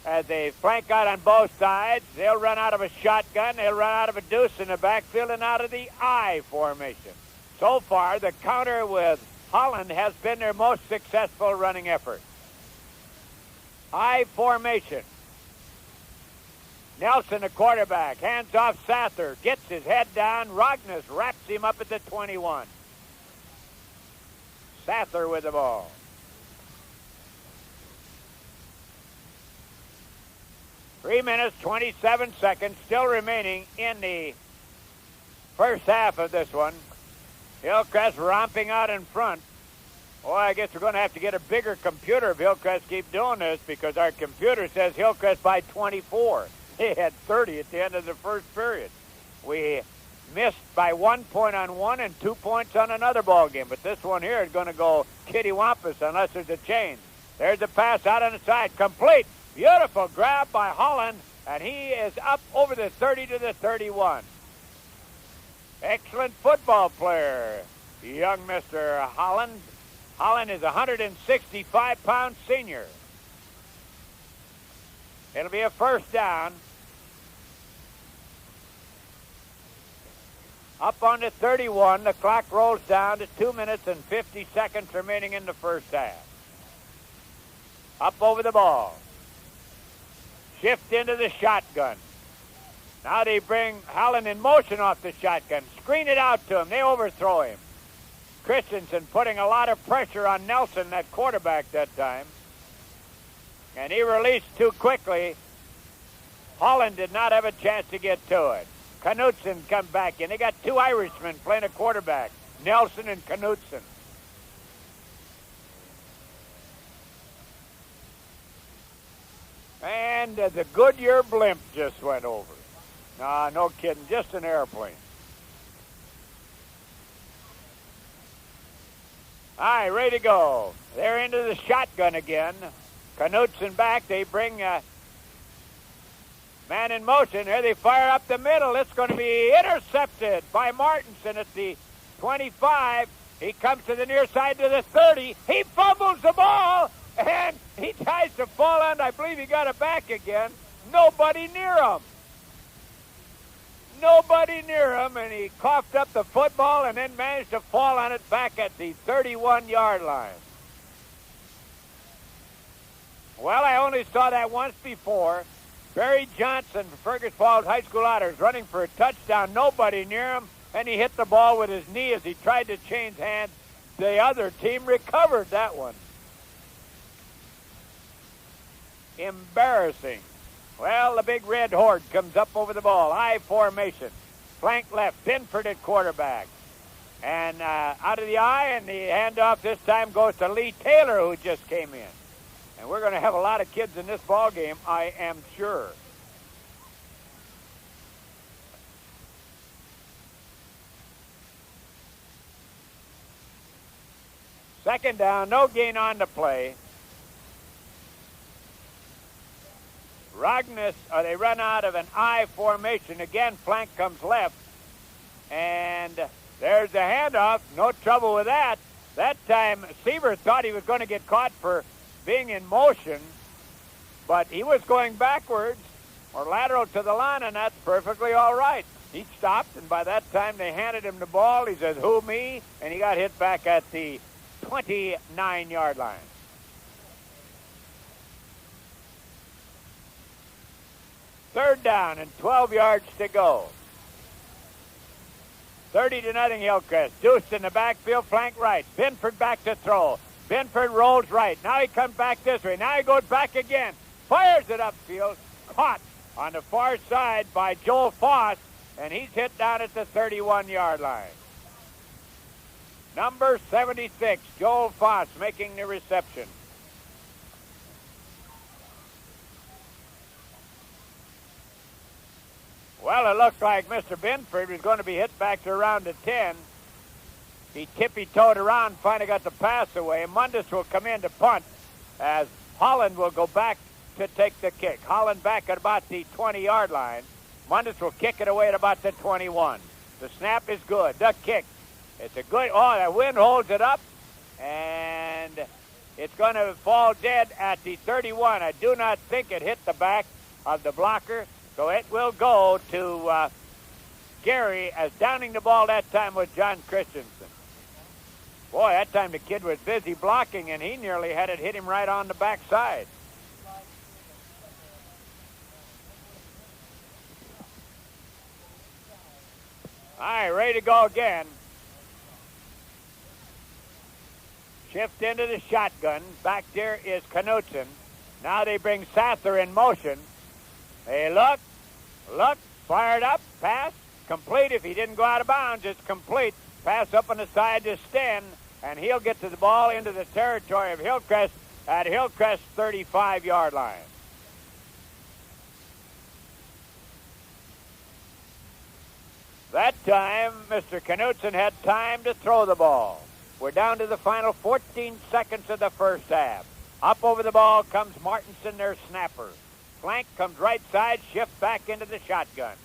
as they flank out on both sides. They'll run out of a shotgun. They'll run out of a deuce in the backfield and out of the I formation. So far, the counter with Holland has been their most successful running effort. I formation. Nelson, the quarterback, hands off Sather, gets his head down. Rognus wraps him up at the 21. Sather with the ball. 3 minutes, 27 seconds still remaining in the first half of this one. Hillcrest romping out in front. Boy, I guess we're going to have to get a bigger computer if Hillcrest keep doing this, because our computer says Hillcrest by 24. They had 30 at the end of the first period. We missed by 1 point on one and 2 points on another ball game, but this one here is going to go kittywampus unless there's a change. There's a pass out on the side, complete. Beautiful grab by Holland, and he is up over the 30 to the 31. Excellent football player, young Mr. Holland. Holland is a 165-pound senior. It'll be a first down. Up on the 31, the clock rolls down to 2 minutes and 50 seconds remaining in the first half. Up over the ball. Shift into the shotgun. Now they bring Holland in motion off the shotgun. Screen it out to him. They overthrow him. Christensen putting a lot of pressure on Nelson, that quarterback, that time. And he released too quickly. Holland did not have a chance to get to it. Knutson come back in. They got two Irishmen playing a quarterback, Nelson and Knutson. And the Goodyear blimp just went over. Nah, no kidding, just an airplane. All right, ready to go. They're into the shotgun again. Knutson back. They bring man in motion. Here they fire up the middle. It's going to be intercepted by Martinson at the 25. He comes to the near side to the 30. He fumbles the ball, and he tries to fall on. I believe he got it back again. Nobody near him. Nobody near him, and he coughed up the football and then managed to fall on it back at the 31-yard line. Well, I only saw that once before. Barry Johnson for Fergus Falls High School Otters running for a touchdown. Nobody near him, and he hit the ball with his knee as he tried to change hands. The other team recovered that one. Embarrassing. Well, the big red horde comes up over the ball. I formation. Flank left. Binford at quarterback. And out of the eye, and the handoff this time goes to Lee Taylor, who just came in. And we're going to have a lot of kids in this ball game, I am sure. Second down, no gain on the play. Rognus, they run out of an I formation. Again, flank comes left. And there's the handoff. No trouble with that. That time, Seaver thought he was going to get caught for being in motion, but he was going backwards or lateral to the line, and that's perfectly all right. He stopped, and by that time they handed him the ball. He says, "Who, me?" And he got hit back at the 29-yard line. Third down and 12 yards to go. 30-0 Hillcrest. Deuce in the backfield, flank right. Binford back to throw. Binford rolls right. Now he comes back this way. Now he goes back again. Fires it upfield. Caught on the far side by Joel Foss, and he's hit down at the 31-yard line. Number 76, Joel Foss, making the reception. Well, it looked like Mr. Binford was going to be hit back to around the 10. He tippy-toed around, finally got the pass away. Mundus will come in to punt as Holland will go back to take the kick. Holland back at about the 20-yard line. Mundus will kick it away at about the 21. The snap is good. The kick. It's a good, the wind holds it up, and it's going to fall dead at the 31. I do not think it hit the back of the blocker, so it will go to Gary, as downing the ball that time was John Christensen. Boy, that time the kid was busy blocking, and he nearly had it hit him right on the backside. All right, ready to go again. Shift into the shotgun. Back there is Knutson. Now they bring Sather in motion. They look, fired up, pass, complete. If he didn't go out of bounds, it's complete. Pass up on the side to Sten, and he'll get to the ball into the territory of Hillcrest at Hillcrest 35-yard line. That time, Mr. Knutson had time to throw the ball. We're down to the final 14 seconds of the first half. Up over the ball comes Martinson, their snapper. Flank comes right side, shift back into the shotgun.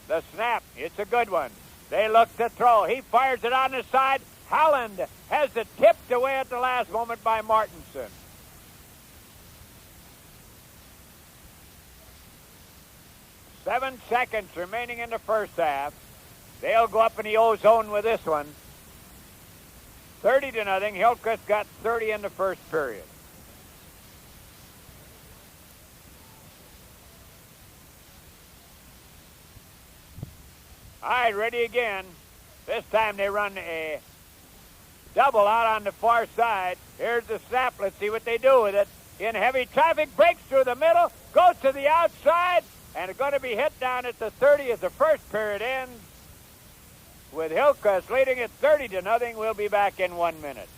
The snap, it's a good one. They look to throw. He fires it on the side. Holland has it tipped away at the last moment by Martinson. Seven seconds remaining in the first half. They'll go up in the O-zone with this one. 30-0. Hillcrest got 30 in the first period. All right, ready again. This time they run a double out on the far side. Here's the snap. Let's see what they do with it. In heavy traffic, breaks through the middle, goes to the outside, and it's going to be hit down at the 30 as the first period ends. With Hillcrest leading at 30-0, we'll be back in 1 minute.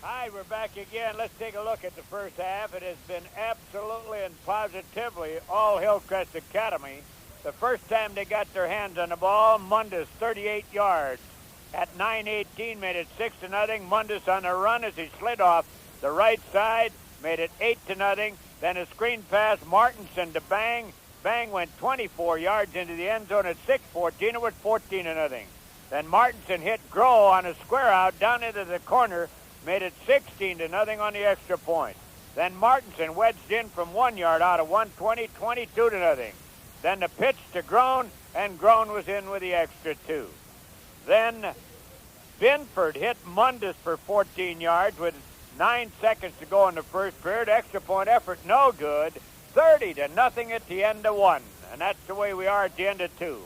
Hi, we're back again. Let's take a look at the first half. It has been absolutely and positively all Hillcrest Academy. The first time they got their hands on the ball, Mundus, 38 yards. At 9:18, made it 6-0. Mundus on the run as he slid off the right side, made it 8-0. Then a screen pass, Martinson to Bang. Bang went 24 yards into the end zone at 6-14. It was 14-0. Then Martinson hit Groh on a square out down into the corner, made it 16-0 on the extra point. Then Martinson wedged in from 1 yard out of 120, 22-0. Then the pitch to Groen, and Groen was in with the extra 2. Then Binford hit Mundus for 14 yards with 9 seconds to go in the first period. Extra point effort, no good. 30-0 at the end of 1. And that's the way we are at the end of 2.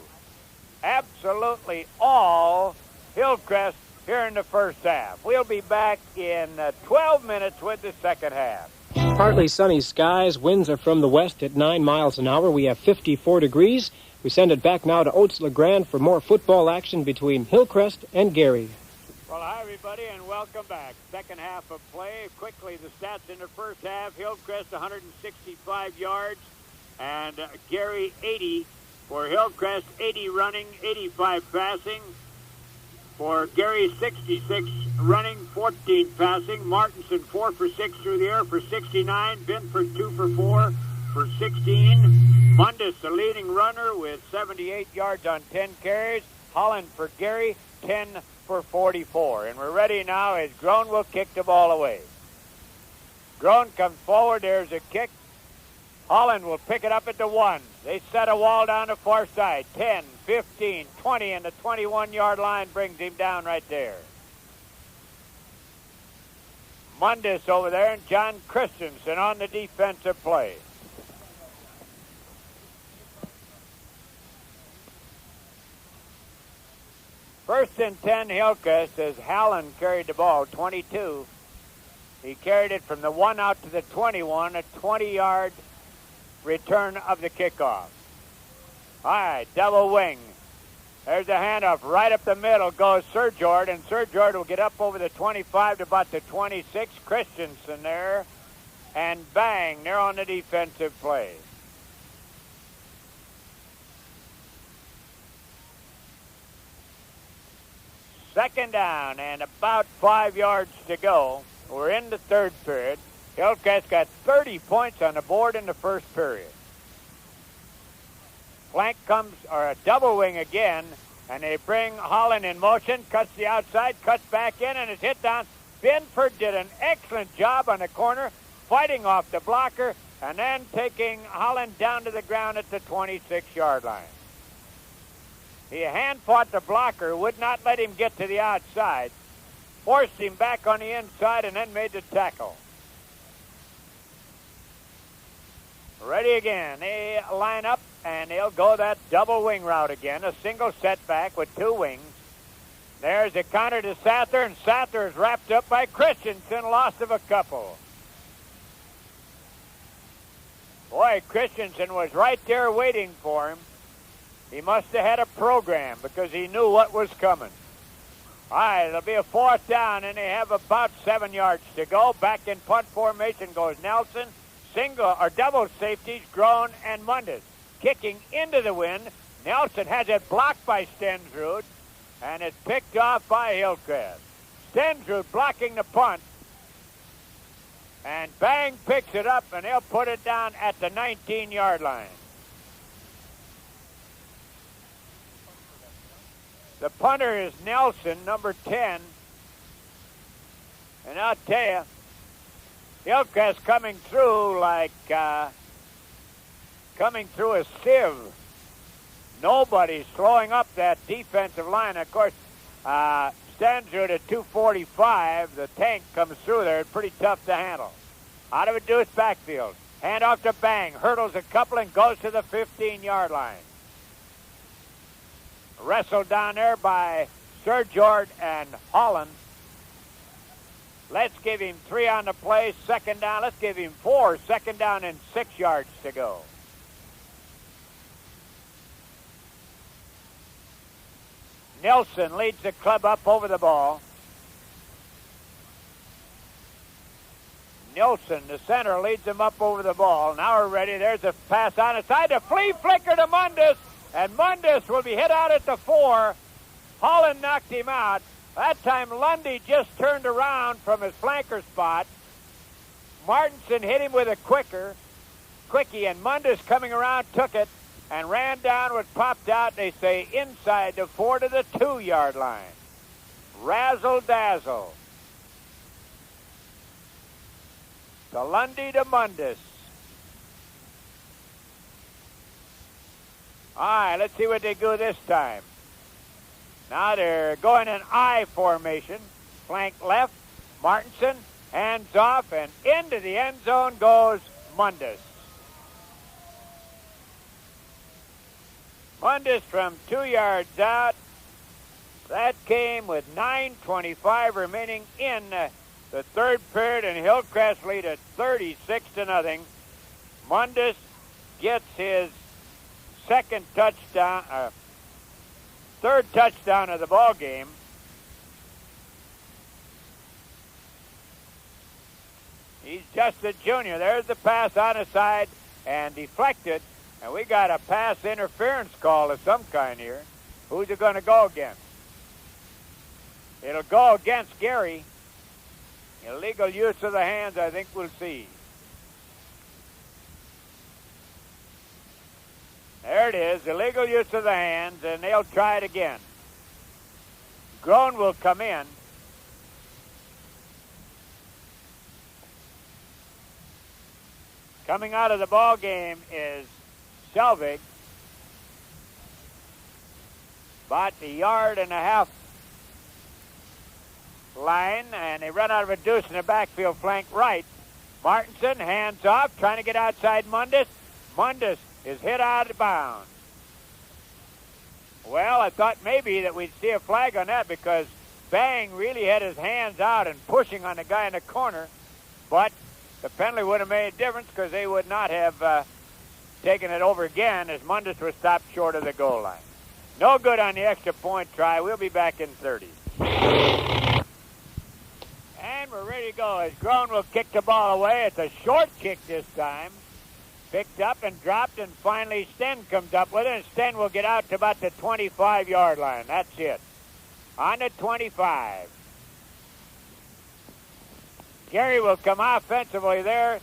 Absolutely all Hillcrest here in the first half. We'll be back in 12 minutes with the second half. Partly sunny skies. Winds are from the west at 9 miles an hour. We have 54 degrees. We send it back now to Oats LeGrand for more football action between Hillcrest and Gary. Well, hi, everybody, and welcome back. Second half of play. Quickly, the stats in the first half. Hillcrest, 165 yards, and Gary, 80. For Hillcrest, 80 running, 85 passing. For Gary, 66 running, 14 passing. Martinson, 4 for 6 through the air for 69. Binford, 2 for 4 for 16. Mundus, the leading runner, with 78 yards on 10 carries. Holland for Gary, 10 for 44. And we're ready now as Groen will kick the ball away. Groen comes forward. There's a kick. Holland will pick it up at the 1. They set a wall down the far side. 10, 15, 20, and the 21-yard line brings him down right there. Mundus over there and John Christensen on the defensive play. First and 10, Hillcrest, as Hallen carried the ball, 22. He carried it from the 1 out to the 21, a 20-yard return of the kickoff. All right, double wing. There's a handoff. Right up the middle goes Sir George, and Sir George will get up over the 25 to about the 26. Christensen there, and bang, they're on the defensive play. Second down and about 5 yards to go. We're in the third period. Hillcrest got 30 points on the board in the first period. Flank comes, or a double wing again, and they bring Holland in motion, cuts the outside, cuts back in, and is hit down. Binford did an excellent job on the corner, fighting off the blocker, and then taking Holland down to the ground at the 26-yard line. He hand-fought the blocker, would not let him get to the outside, forced him back on the inside, and then made the tackle. Ready again. They line up, and they'll go that double wing route again, a single setback with 2 wings. There's a counter to Sather, and Sather is wrapped up by Christensen, loss of a couple. Boy, Christensen was right there waiting for him. He must have had a program because he knew what was coming. All right, it'll be a 4th down, and they have about 7 yards to go. Back in punt formation goes Nelson. Single or double safeties, Groen and Mundus. Kicking into the wind. Nelson has it blocked by Stensrud, and it's picked off by Hillcrest. Stensrud blocking the punt, and Bang picks it up, and they'll put it down at the 19-yard line. The punter is Nelson, number 10. And I'll tell you, Hillcrest coming through like coming through a sieve. Nobody's slowing up that defensive line. Of course, Stensrud at 245. The tank comes through there. It's pretty tough to handle. Out of a deuce backfield. Hand off to Bang. Hurdles a couple and goes to the 15-yard line. Wrestled down there by Sir George and Holland. Let's give him 3 on the play. Second down. Let's give him 4. Second down and 6 yards to go. Nelson leads the club up over the ball. Nelson, the center, leads them up over the ball. Now we're ready. There's a pass on the side. A flea flicker to Mundus. And Mundus will be hit out at the 4. Holland knocked him out. That time Lundy just turned around from his flanker spot. Martinson hit him with a quickie, and Mundus coming around took it and ran down, was popped out, they say, inside the 4 to the 2-yard line. Razzle-dazzle. To Lundy to Mundus. All right, let's see what they do this time. Now they're going in I formation. Flank left, Martinson, hands off, and into the end zone goes Mundus. Mundus from 2 yards out That came with 9:25 remaining in the third period, and Hillcrest lead at 36-0. Mundus gets his third touchdown of the ball game. He's just a junior. There's the pass on the side and deflected, and we got a pass interference call of some kind here. Who's it going to go against? It'll go against Gary. Illegal use of the hands, I think we'll see. There it is, illegal use of the hands, and they'll try it again. Groan will come in. Coming out of the ball game is Selvig. About a yard and a half line, and they run out of a deuce in the backfield flank right. Martinson, hands off, trying to get outside Mundus. Mundus is hit out of bounds. Well, I thought maybe that we'd see a flag on that because Bang really had his hands out and pushing on the guy in the corner, but the penalty would have made a difference because they would not have taken it over again as Mundus was stopped short of the goal line. No good on the extra point try. We'll be back in 30. And we're ready to go as Groan will kick the ball away. It's a short kick this time. Picked up and dropped, and finally Sten comes up with it, and Sten will get out to about the 25-yard line. That's it. On the 25. Gary will come offensively there.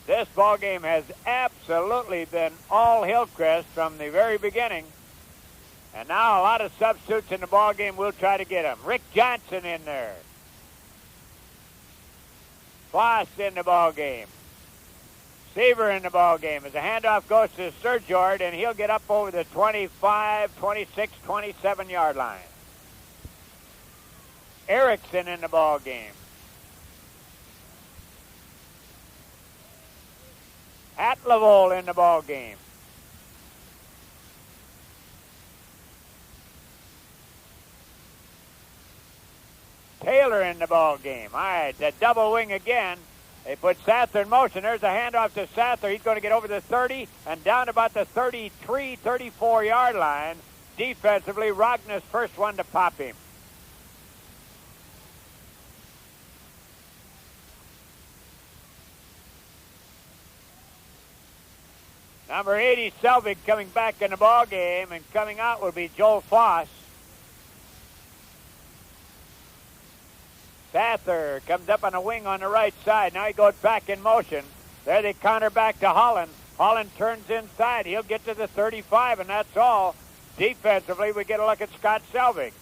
This ball game has absolutely been all Hillcrest from the very beginning. And now a lot of substitutes in the ball game. We'll try to get them. Rick Johnson in there. Foss in the ball game. Seaver in the ball game. As the handoff goes to Sergeant, and he'll get up over the 25, 26, 27-yard line. Erickson in the ball game. Atlevol in the ball game. Taylor in the ball game. All right, the double wing again. They put Sather in motion. There's a handoff to Sather. He's going to get over the 30 and down about the 33, 34-yard line. Defensively, Rogner's first one to pop him. Number 80, Selvig, coming back in the ball game, and coming out will be Joel Foss. Sather comes up on a wing on the right side. Now he goes back in motion. There they counter back to Holland. Holland turns inside. He'll get to the 35, and that's all. Defensively, we get a look at Scott Selvig.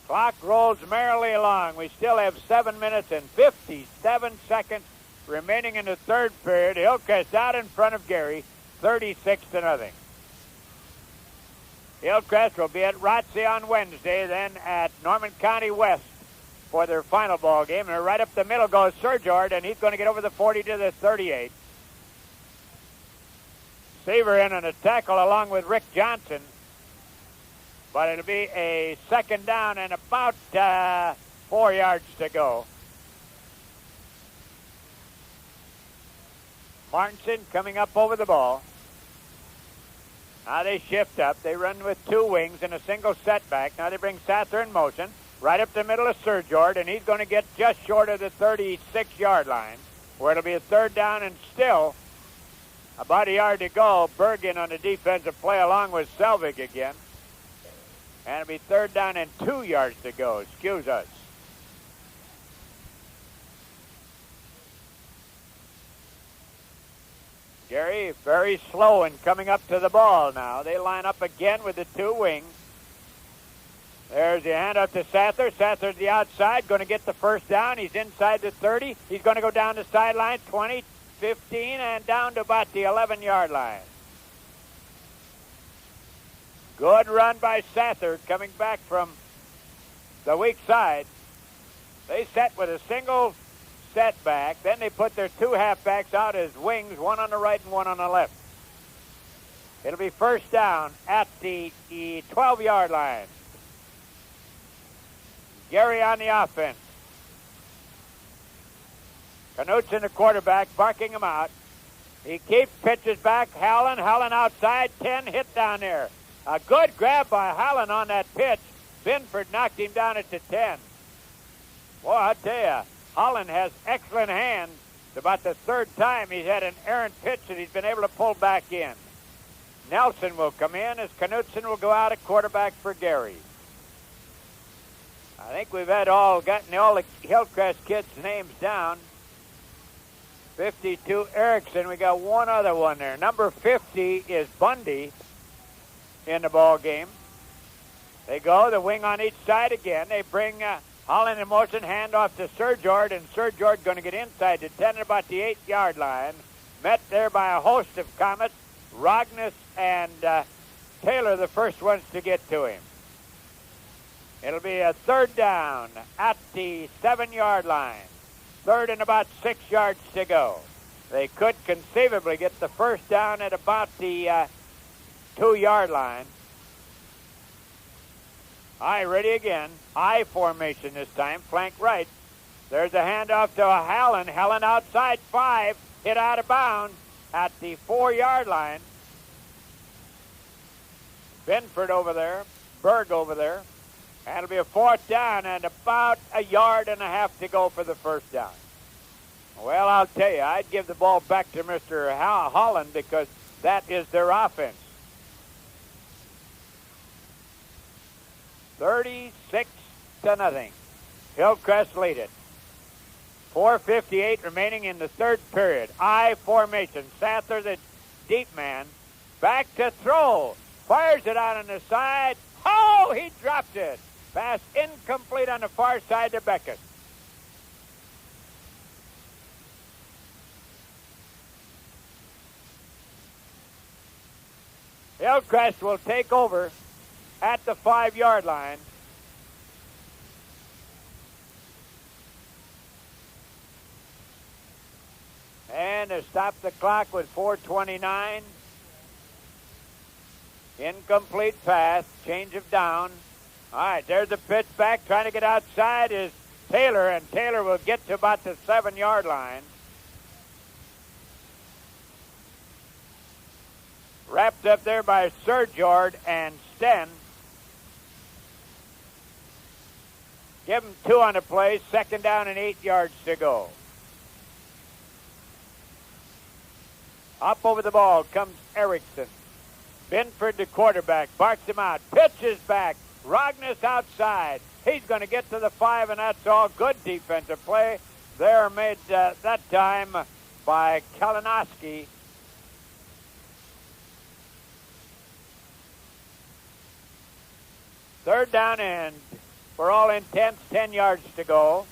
Clock rolls merrily along. We still have 7 minutes and 57 seconds remaining in the third period. Hillcrest out in front of Gary, 36-0. Hillcrest will be at Rotsey on Wednesday, then at Norman County West for their final ball game. And right up the middle goes Sergeant, and he's going to get over the 40 to the 38. Seaver in on a tackle along with Rick Johnson. But it'll be a second down and about 4 yards to go. Martinson coming up over the ball. Now they shift up. They run with two wings and a single setback. Now they bring Sather in motion. Right up the middle of Sergeant, and he's going to get just short of the 36-yard line, where it'll be a third down and still about a yard to go. Bergen on the defensive play along with Selvig again. And it'll be third down and 2 yards to go. Excuse us. Gary very slow in coming up to the ball now. They line up again with the two wings. There's the handoff to Sather. Sather's the outside, going to get the first down. He's inside the 30. He's going to go down the sideline, 20, 15, and down to about the 11-yard line. Good run by Sather coming back from the weak side. They set with a single setback. Then they put their two halfbacks out as wings, one on the right and one on the left. It'll be first down at the 12-yard line. Gary on the offense. Knutson, the quarterback, barking him out. He keeps, pitches back. Hallen outside, 10, hit down there. A good grab by Hallen on that pitch. Binford knocked him down at the 10. Boy, I'll tell you, Holland has excellent hands. It's about the third time he's had an errant pitch that he's been able to pull back in. Nelson will come in as Knutson will go out at quarterback for Gary. I think we've gotten all the Hillcrest kids' names down. 52, Erickson. We got one other one there. Number 50 is Bundy in the ball game. They go, the wing on each side again. They bring Holland in motion, handoff to Surjord, and Surjord going to get inside the 10 at about the 8-yard line. Met there by a host of Comets. Rognus and Taylor, the first ones to get to him. It'll be a third down at the 7-yard line. Third and about 6 yards to go. They could conceivably get the first down at about the 2-yard line. I ready again. I formation this time, flank right. There's a handoff to Hallen. Hallen outside 5, hit out of bounds at the 4-yard line. Binford over there, Berg over there. And it'll be a fourth down and about a yard and a half to go for the first down. Well, I'll tell you, I'd give the ball back to Mr. Holland because that is their offense. 36-0. Hillcrest lead it. 4:58 remaining in the third period. I formation. Sather, the deep man, back to throw. Fires it out on the side. Oh, he dropped it. Pass incomplete on the far side to Beckett. Hillcrest will take over at the 5-yard line. And to stop the clock with 4:29. Incomplete pass, change of down. All right, there's a pitch back. Trying to get outside is Taylor, and Taylor will get to about the 7-yard line. Wrapped up there by Surjord and Sten. Give him 2 on the play. Second down and 8 yards to go. Up over the ball comes Erickson. Binford, the quarterback, barks him out. Pitches back. Rognus outside. He's going to get to the 5, and that's all. Good defensive play. They're made that time by Kalinowski. Third down and, for all intents, 10 yards to go.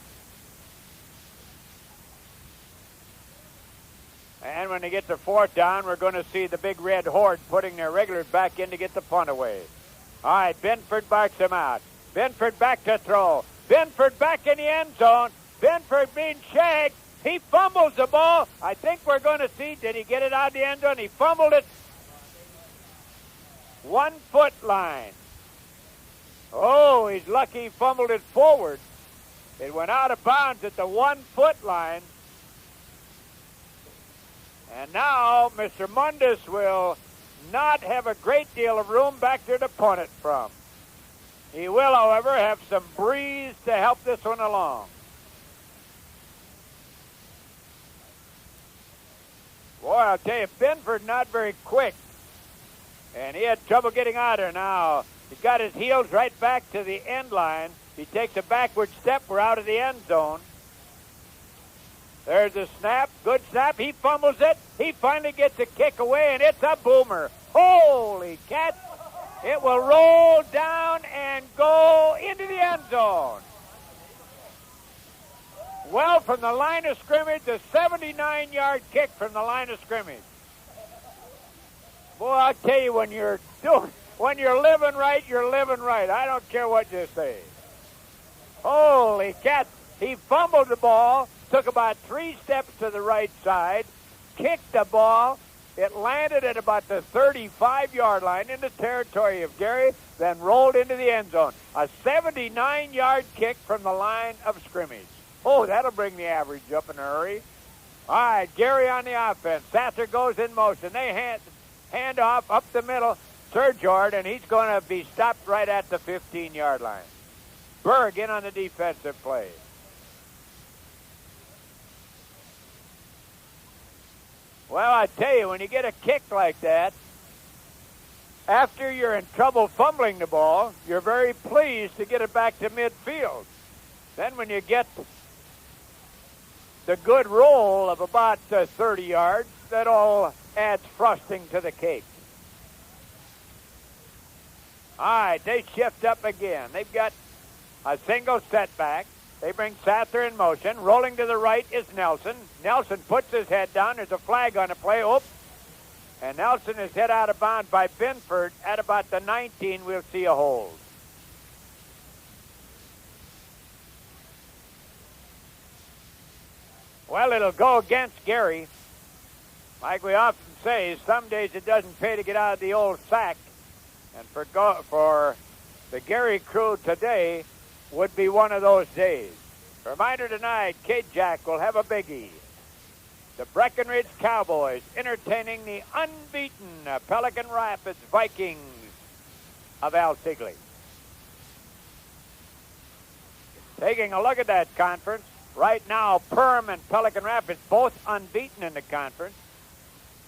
And when they get to fourth down, we're going to see the big red horde putting their regulars back in to get the punt away. All right, Binford barks him out. Binford back to throw. Binford back in the end zone. Binford being shagged. He fumbles the ball. I think we're going to see, did he get it out of the end zone? He fumbled it. 1 foot line. Oh, he's lucky he fumbled it forward. It went out of bounds at the 1 foot line. And now Mr. Mundus will not have a great deal of room back there to punt it from. He will, however, have some breeze to help this one along. Boy, I'll tell you, Binford not very quick. And he had trouble getting out there now. He's got his heels right back to the end line. He takes a backward step. We're out of the end zone. There's a snap. Good snap. He fumbles it. He finally gets a kick away, and it's a boomer. Holy cats. It will roll down and go into the end zone. Well, from the line of scrimmage, a 79-yard kick from the line of scrimmage. Boy, I'll tell you, when you're living right, you're living right. I don't care what you say. Holy cats. He fumbled the ball. took about 3 steps to the right side, kicked the ball. It landed at about the 35-yard line in the territory of Gary, then rolled into the end zone. A 79-yard kick from the line of scrimmage. Oh, that'll bring the average up in a hurry. All right, Gary on the offense. Sather goes in motion. They hand off up the middle. Sergeant, and he's going to be stopped right at the 15-yard line. Berg in on the defensive play. Well, I tell you, when you get a kick like that, after you're in trouble fumbling the ball, you're very pleased to get it back to midfield. Then when you get the good roll of about 30 yards, that all adds frosting to the cake. All right, they shift up again. They've got a single setback. They bring Sather in motion. Rolling to the right is Nelson. Nelson puts his head down. There's a flag on the play. Oops. And Nelson is hit out of bounds by Binford at about the 19. We'll see a hold. Well, it'll go against Gary. Like we often say, some days it doesn't pay to get out of the old sack. And for the Gary crew today would be one of those days. Reminder tonight, Kid Jack will have a biggie. The Breckenridge Cowboys entertaining the unbeaten Pelican Rapids Vikings of Al Sigley. Taking a look at that conference, right now Perm and Pelican Rapids both unbeaten in the conference.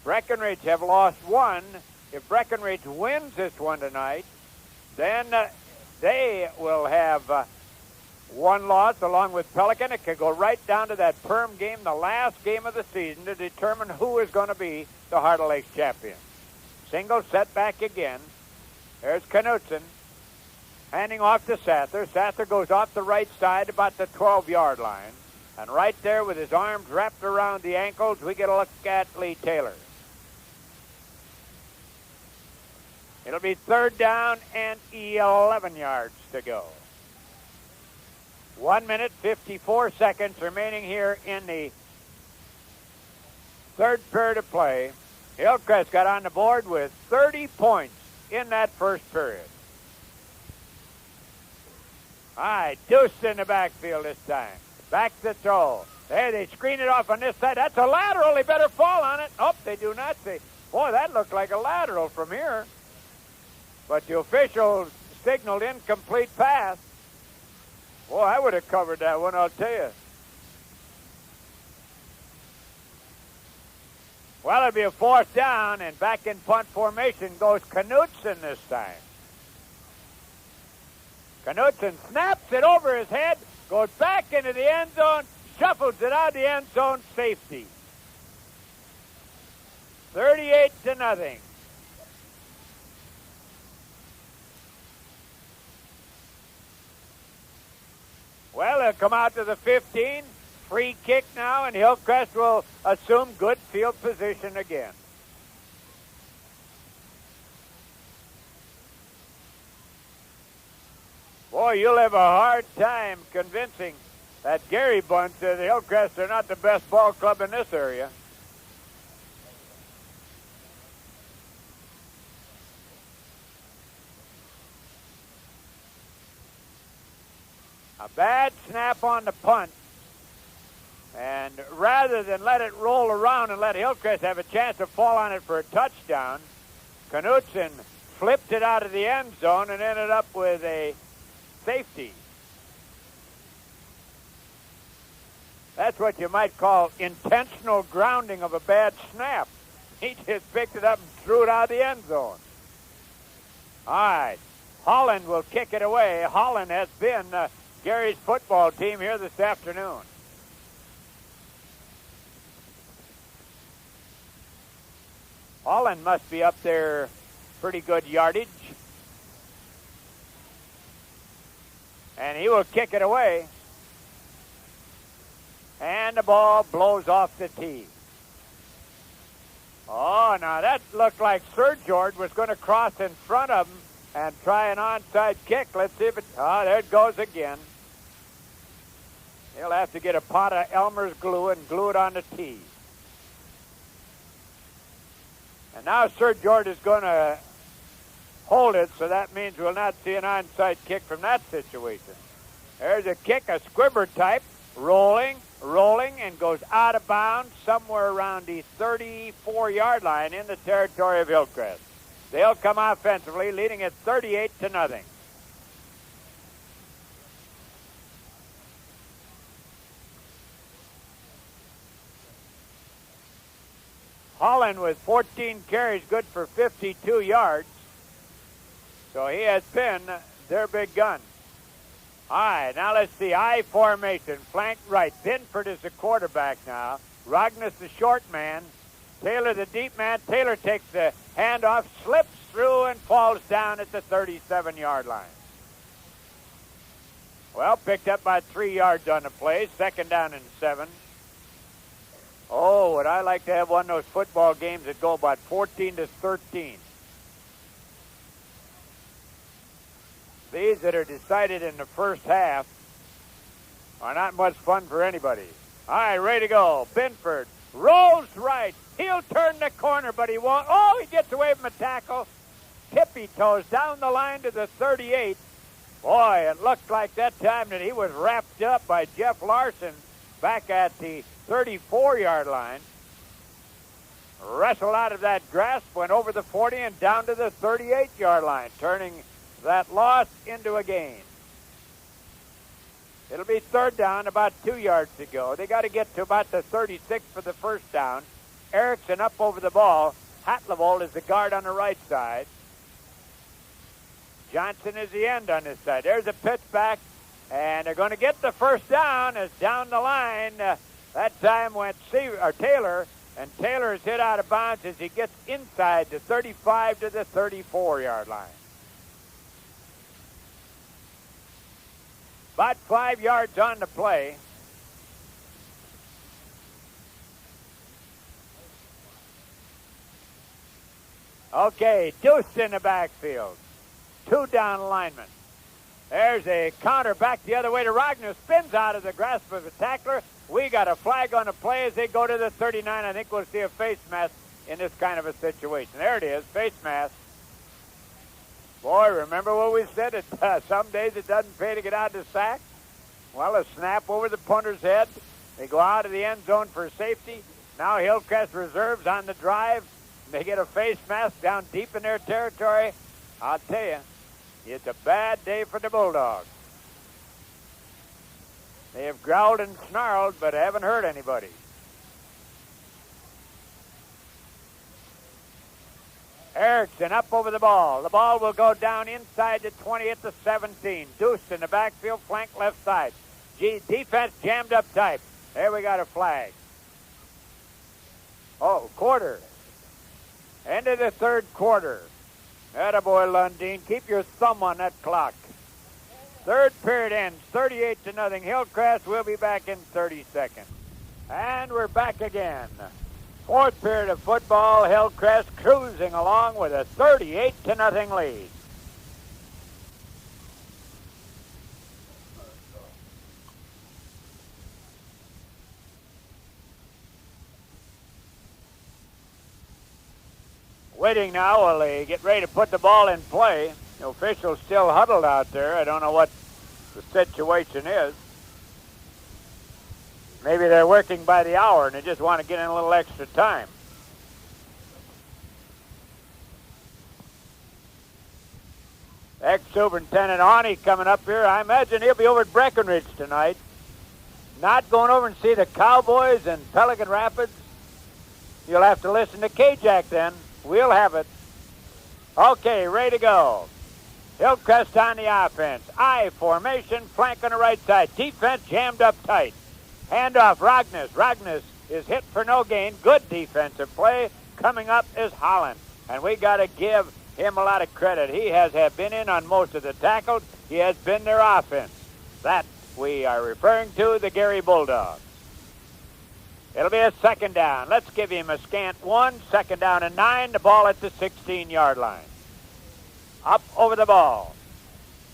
Breckenridge have lost one. If Breckenridge wins this one tonight, then they will have one loss along with Pelican. It could go right down to that Perm game, the last game of the season, to determine who is going to be the Heart of Lakes champion. Single setback again. There's Knutson handing off to Sather. Sather goes off the right side about the 12-yard line. And right there with his arms wrapped around the ankles, we get a look at Lee Taylor. It'll be 3rd down and 11 yards to go. 1 minute, 54 seconds remaining here in the third period of play. Hillcrest got on the board with 30 points in that first period. All right, Deuce in the backfield this time. Back to throw. There, they screen it off on this side. That's a lateral. They better fall on it. Oh, they do not say. Boy, that looked like a lateral from here. But the official signaled incomplete pass. Boy, I would have covered that one, I'll tell you. Well, it'll be a 4th down, and back in punt formation goes Knutson this time. Knutson snaps it over his head, goes back into the end zone, shuffles it out of the end zone, safety. 38-0. Well, they'll come out to the 15. Free kick now, and Hillcrest will assume good field position again. Boy, you'll have a hard time convincing that Gary bunch that the Hillcrest are not the best ball club in this area. A bad snap on the punt. And rather than let it roll around and let Hillcrest have a chance to fall on it for a touchdown, Knutson flipped it out of the end zone and ended up with a safety. That's what you might call intentional grounding of a bad snap. He just picked it up and threw it out of the end zone. All right. Holland will kick it away. Holland has been Gary's football team here this afternoon. Holland must be up there pretty good yardage. And he will kick it away. And the ball blows off the tee. Oh, now that looked like Sir George was going to cross in front of him and try an onside kick. Let's see if it... Oh, there it goes again. He'll have to get a pot of Elmer's glue and glue it on the tee. And now Sir George is going to hold it, so that means we'll not see an onside kick from that situation. There's a kick, a squibber type, rolling, and goes out of bounds somewhere around the 34-yard line in the territory of Hillcrest. They'll come offensively, leading it 38-0. Holland with 14 carries, good for 52 yards. So he has been their big gun. All right, now let's see. I formation, flank right. Binford is the quarterback now. Rognus the short man. Taylor the deep man. Taylor takes the handoff, slips through, and falls down at the 37-yard line. Well, picked up by 3 yards on the play. 2nd down and 7. Oh, would I like to have one of those football games that go about 14-13. These that are decided in the first half are not much fun for anybody. All right, ready to go. Binford rolls right. He'll turn the corner, but he won't. Oh, he gets away from a tackle. Tippy toes down the line to the 38. Boy, it looked like that time that he was wrapped up by Jeff Larson back at the 34-yard line. Wrestled out of that grasp, went over the 40 and down to the 38-yard line, turning that loss into a gain. It'll be 3rd down, about 2 yards to go. They got to get to about the 36 for the first down. Erickson up over the ball. Hatlevold is the guard on the right side. Johnson is the end on this side. There's a pitch back, and they're going to get the first down as down the line. That time went Taylor, and Taylor is hit out of bounds as he gets inside the 35 to the 34-yard line. About 5 yards on the play. Okay, Deuce in the backfield. 2 down linemen. There's a counter back the other way to Rogner. Spins out of the grasp of the tackler. We got a flag on the play as they go to the 39. I think we'll see a face mask in this kind of a situation. There it is, face mask. Boy, remember what we said? Some days it doesn't pay to get out of the sack. Well, a snap over the punter's head. They go out of the end zone for safety. Now Hillcrest reserves on the drive. They get a face mask down deep in their territory. I'll tell you, it's a bad day for the Bulldogs. They have growled and snarled, but haven't hurt anybody. Erickson up over the ball. The ball will go down inside the 20 at the 17. Deuce in the backfield, flank left side. Defense jammed up tight. There we got a flag. Oh, quarter. End of the 3rd quarter. Attaboy, Lundeen. Keep your thumb on that clock. 3rd period ends, 38-0. Hillcrest will be back in 30 seconds. And we're back again. 4th period of football, Hillcrest cruising along with a 38-0 lead. Waiting now while they get ready to put the ball in play. The officials still huddled out there. I don't know what the situation is. Maybe they're working by the hour and they just want to get in a little extra time. Ex-Superintendent Awney coming up here. I imagine he'll be over at Breckenridge tonight. Not going over and see the Cowboys and Pelican Rapids. You'll have to listen to K-Jack then. We'll have it. Okay, ready to go. Hillcrest on the offense. I formation, flank on the right side. Defense jammed up tight. Handoff, Rognus. Rognus is hit for no gain. Good defensive play. Coming up is Holland. And we got to give him a lot of credit. He has been in on most of the tackles. He has been their offense. That we are referring to the Gary Bulldogs. It'll be a 2nd down. Let's give him a scant 1. 2nd down and 9. The ball at the 16-yard line. Up over the ball.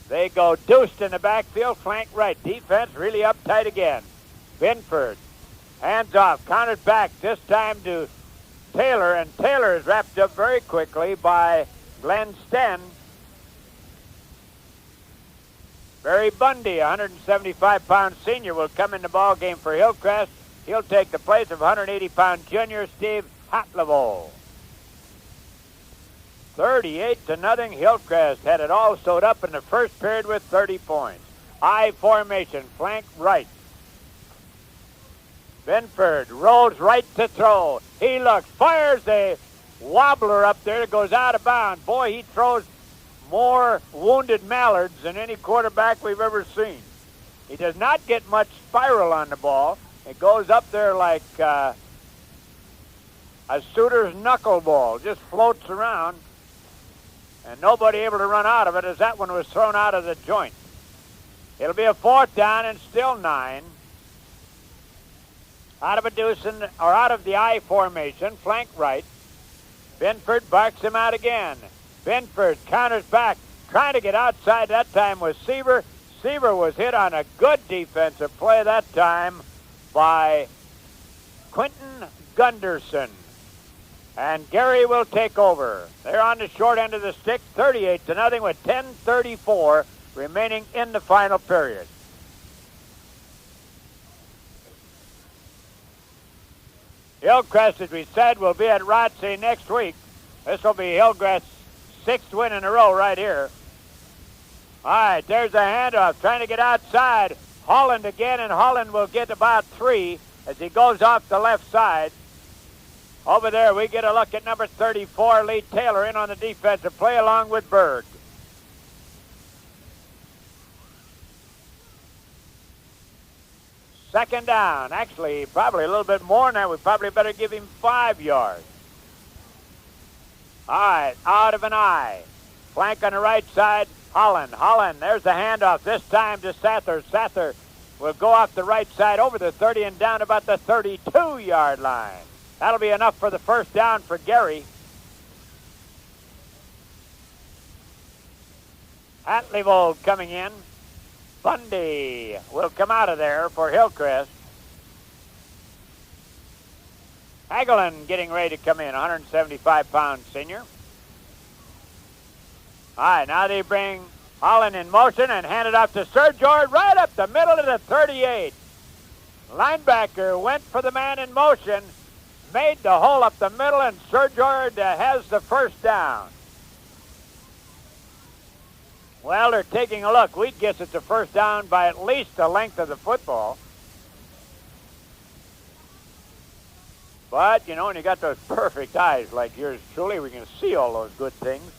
They go deuced in the backfield, flank right. Defense really uptight again. Binford, hands off, counted back, this time to Taylor, and Taylor is wrapped up very quickly by Glenn Sten. Barry Bundy, 175-pound senior, will come in the ball game for Hillcrest. He'll take the place of 180-pound junior Steve Hatlevol. 38-0. Hillcrest had it all sewed up in the first period with 30 points. I formation, flank right. Benford rolls right to throw. He looks, fires a wobbler up there that goes out of bounds. Boy, he throws more wounded mallards than any quarterback we've ever seen. He does not get much spiral on the ball. It goes up there like a suitor's knuckleball, just floats around, and nobody able to run out of it as that one was thrown out of the joint. It'll be a 4th down and still 9. Out of a deuce or out of the I formation, flank right. Binford barks him out again. Binford counters back, trying to get outside. That time was Seaver. Seaver was hit on a good defensive play that time by Quentin Gunderson. And Gary will take over. They're on the short end of the stick, 38-0 with 10:34 remaining in the final period. Hillcrest, as we said, will be at Rotsey next week. This will be Hillcrest's 6th win in a row right here. All right, there's a handoff, trying to get outside. Holland again, and Holland will get about 3 as he goes off the left side. Over there, we get a look at number 34, Lee Taylor, in on the defensive play along with Berg. Second down. Actually, probably a little bit more than that. We probably better give him 5 yards. All right, out of an I. Flank on the right side, Holland. Holland, there's the handoff. This time to Sather. Sather will go off the right side over the 30 and down about the 32-yard line. That'll be enough for the first down for Gary. Hatlevold coming in. Bundy will come out of there for Hillcrest. Hagelin getting ready to come in, 175-pound senior. All right, now they bring Holland in motion and hand it off to Sir George right up the middle of the 38. Linebacker went for the man in motion, made the hole up the middle, and Sir George has the first down. Well, they're taking a look. We'd guess it's a first down by at least the length of the football. But, you know, when you got those perfect eyes like yours truly, we can see all those good things.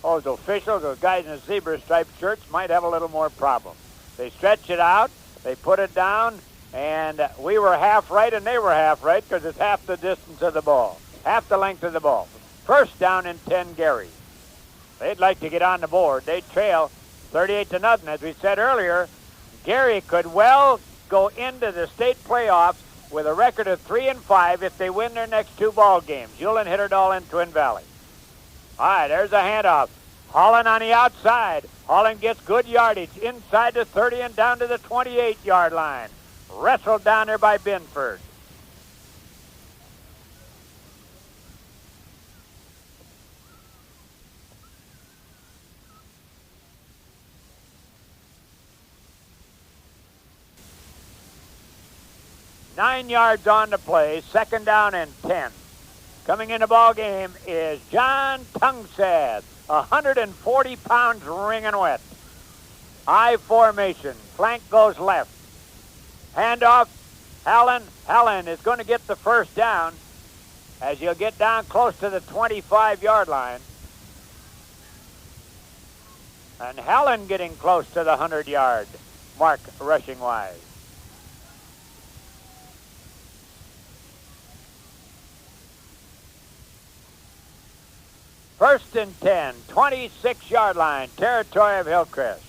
Those officials, those guys in the zebra striped shirts might have a little more problem. They stretch it out, they put it down, and we were half right and they were half right because it's half the distance of the ball, half the length of the ball. First down and 10, Gary. They'd like to get on the board. They trail 38-0. As we said earlier, Gary could well go into the state playoffs with a record of 3-5 if they win their next 2 ball games. Hewlin, Hitterdall, and Twin Valley. All right, there's a handoff. Holland on the outside. Holland gets good yardage inside the 30 and down to the 28-yard line. Wrestled down there by Binford. Nine yards on the play, second down and 10. Coming in the ball game is John Tungsad, 140 pounds wringing wet. I formation, flank goes left. Handoff, Allen. Allen is going to get the first down as you'll get down close to the 25-yard line. And Allen getting close to the 100-yard mark rushing-wise. First and 10, 26-yard line, territory of Hillcrest.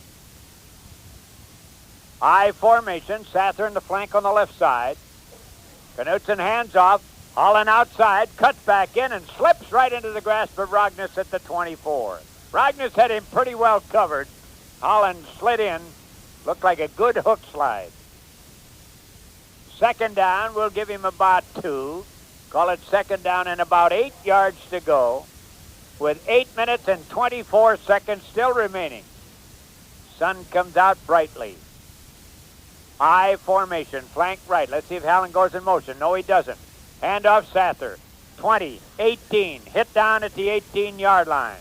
I formation, Sather in the flank on the left side. Knutson hands off, Holland outside, cuts back in and slips right into the grasp of Rognus at the 24. Rognus had him pretty well covered, Holland slid in. Looked like a good hook slide. Second down, we'll give him about 2. Call it second down and about 8 yards to go with 8 minutes and 24 seconds still remaining. Sun comes out brightly. I formation, flank right. Let's see if Hallen goes in motion. No, he doesn't. Handoff Sather. 20, 18. Hit down at the 18-yard line.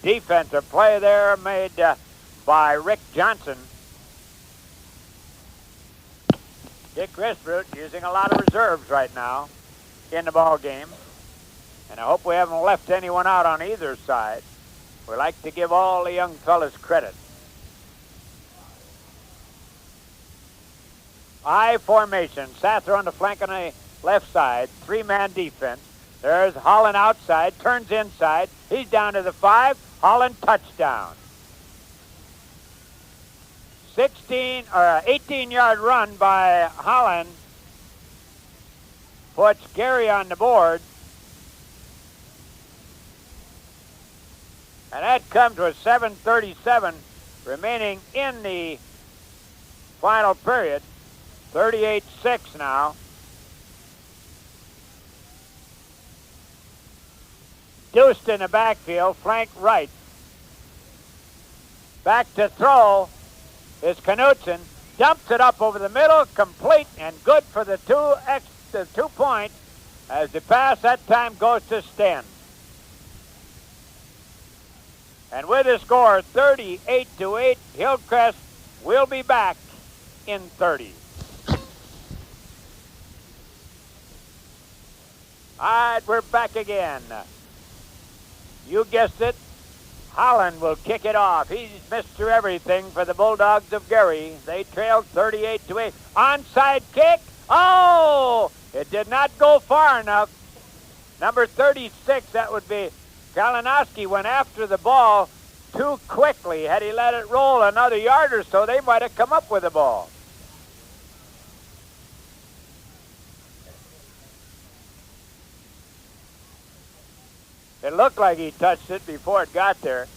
Defensive play there made by Rick Johnson. Dick Risbroot using a lot of reserves right now in the ball game. And I hope we haven't left anyone out on either side. We like to give all the young fellas credit. I formation. Sather on the flank on the left side. 3-man defense. There's Holland outside. Turns inside. He's down to the 5. Holland touchdown. 18-yard run by Holland puts Gary on the board. And that comes with 7:37 remaining in the final period. 38-6 now. Deuced in the backfield, flank right. Back to throw is Knutson. Dumps it up over the middle, complete and good for the 2 points as the pass that time goes to Sten. And with the score 38-8, Hillcrest will be back in 30. All right, we're back again. You guessed it. Holland will kick it off. He's Mr. Everything for the Bulldogs of Gary. They trailed 38-8. Onside kick. Oh! It did not go far enough. Number 36, that would be Kalinowski, went after the ball too quickly. Had he let it roll another yard or so, they might have come up with the ball. It looked like he touched it before it got there,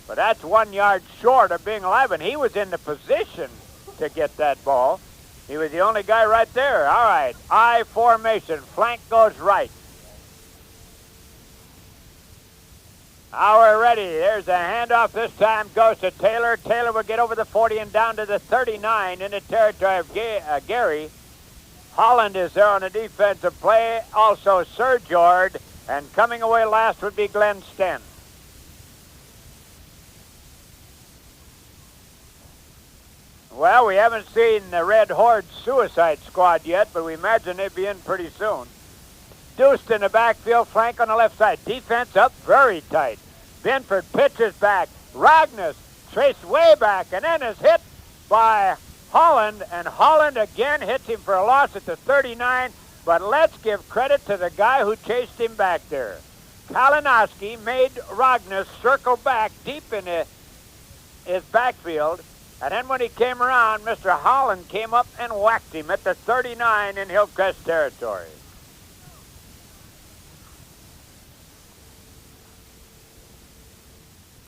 but that's 1 yard short of being alive, and he was in the position to get that ball. He was the only guy right there. All right, I formation, flank goes right. Now we're ready. There's a handoff. This time goes to Taylor. Taylor will get over the 40 and down to the 39 in the territory of Gary. Holland is there on the defensive play. Also Sir George. And coming away last would be Glenn Sten. Well, we haven't seen the Red Horde Suicide Squad yet, but we imagine they'll be in pretty soon. Deuced in the backfield, flank on the left side. Defense up very tight. Binford pitches back. Rognus traced way back and then is hit by Holland. And Holland again hits him for a loss at the 39. But let's give credit to the guy who chased him back there. Kalinowski made Rognus circle back deep in his backfield. And then when he came around, Mr. Holland came up and whacked him at the 39 in Hillcrest territory.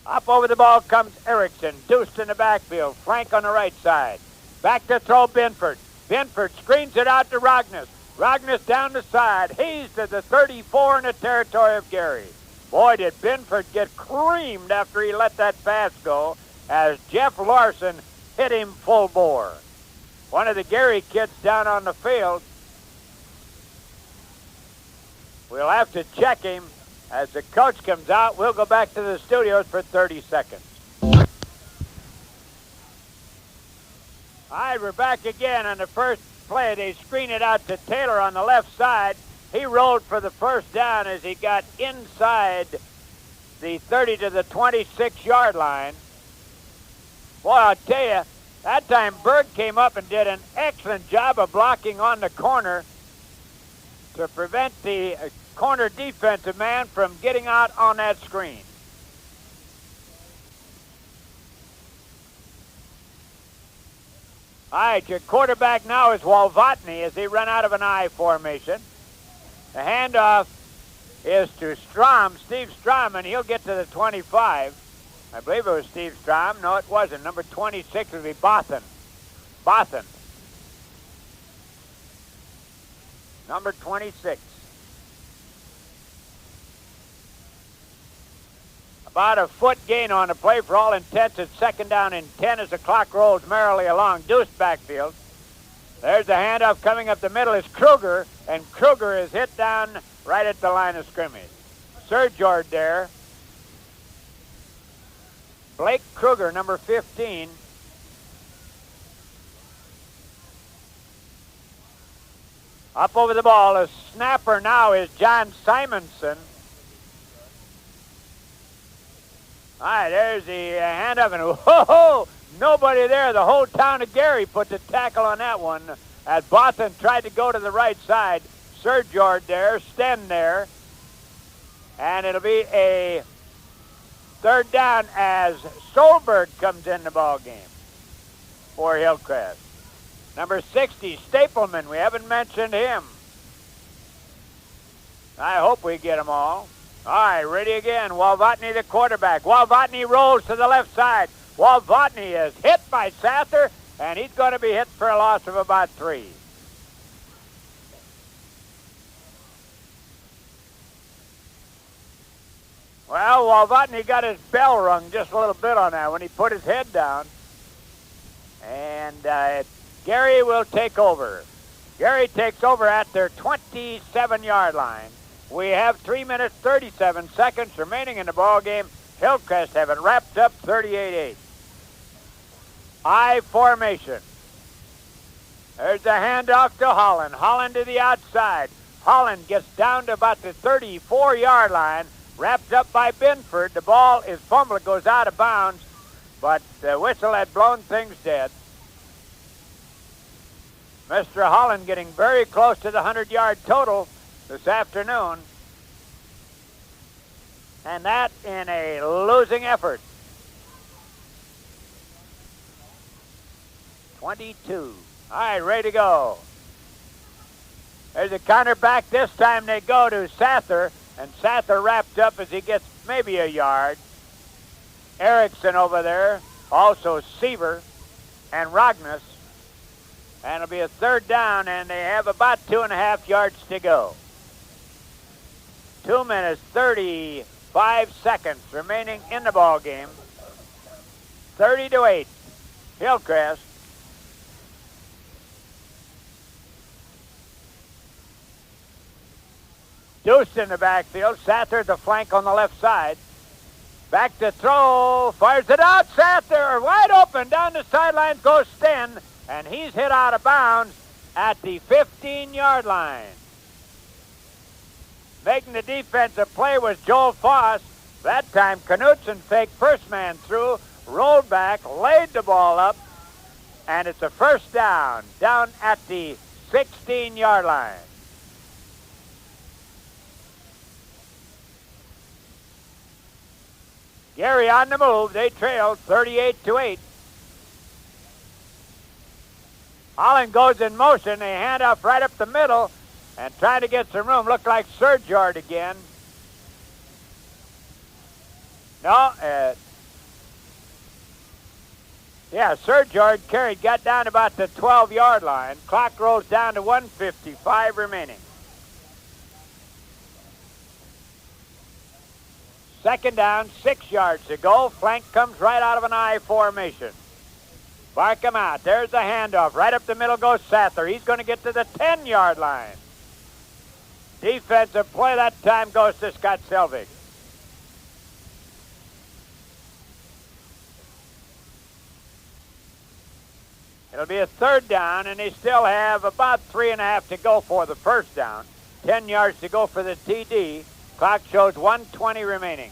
Up over the ball comes Erickson, deuced in the backfield, flank on the right side. Back to throw Binford. Binford screens it out to Rognus. Rognus down the side. He's to the 34 in the territory of Gary. Boy, did Binford get creamed after he let that pass go as Jeff Larson hit him full bore. One of the Gary kids down on the field. We'll have to check him as the coach comes out. We'll go back to the studios for 30 seconds. All right, we're back again on the first play. They screen it out to Taylor on the left side. He rolled for the first down as he got inside the 30 to the 26-yard line. Boy, I'll tell you, that time Berg came up and did an excellent job of blocking on the corner to prevent the corner defensive man from getting out on that screen. All right, your quarterback now is Walvatny as he run out of an I formation. The handoff is to Strom, Steve Strom, and he'll get to the 25. I believe it was Steve Strom. No, it wasn't. Number 26 would be Bothan. Bothan. Number 26. About a foot gain on the play for all intents. It's second down and 10 as the clock rolls merrily along. Deuce backfield. There's the handoff coming up the middle is Kruger, and Kruger is hit down right at the line of scrimmage. Sir George there. Blake Kruger, number 15. Up over the ball. The snapper now is John Simonson. All right, there's the handoff, and whoa, nobody there. The whole town of Gary put the tackle on that one as Bothan tried to go to the right side. Sir George there, Sten there, and it'll be a third down as Solberg comes in the ball game for Hillcrest. Number 60, Stapleman. We haven't mentioned him. I hope we get them all. All right, ready again. Walvotny, the quarterback. Walvotny rolls to the left side. Walvotny is hit by Sather, and he's going to be hit for a loss of about 3. Well, Walvotny got his bell rung just a little bit on that when he put his head down. And Gary will take over. Gary takes over at their 27-yard line. We have 3 minutes, 37 seconds remaining in the ball game. Hillcrest have it wrapped up 38-8. I formation. There's the handoff to Holland. Holland to the outside. Holland gets down to about the 34-yard line. Wrapped up by Binford. The ball is fumbled. It goes out of bounds. But the whistle had blown things dead. Mr. Holland getting very close to the 100-yard total this afternoon. And that in a losing effort. 22. All right, ready to go. There's a counter back. This time they go to Sather. And Sather wrapped up as he gets maybe a yard. Erickson over there. Also Seaver and Rognus. And it'll be a third down, and they have about 2.5 yards to go. 2 minutes, 35 seconds remaining in the ball game. 30-8, Hillcrest. Deuce in the backfield. Sather the flank on the left side. Back to throw. Fires it out. Sather wide open. Down the sidelines goes Sten. And he's hit out of bounds at the 15-yard line. Making the defensive play was Joel Foss. That time Knutson faked first man through, rolled back, laid the ball up, and it's a first down at the 16-yard line. Gary on the move. They trail 38-8. Holland goes in motion. They hand off right up the middle and trying to get some room. Looked like Sir George again. No. Sir George carried, got down about the 12-yard line. Clock rolls down to 1:55 remaining. Second down, 6 yards to go. Flank comes right out of an I formation. Bark him out. There's the handoff. Right up the middle goes Sather. He's going to get to the 10-yard line. Defensive play that time goes to Scott Selvig. It'll be a third down, and they still have about 3.5 to go for the first down. 10 yards to go for the TD. Clock shows 1:20 remaining.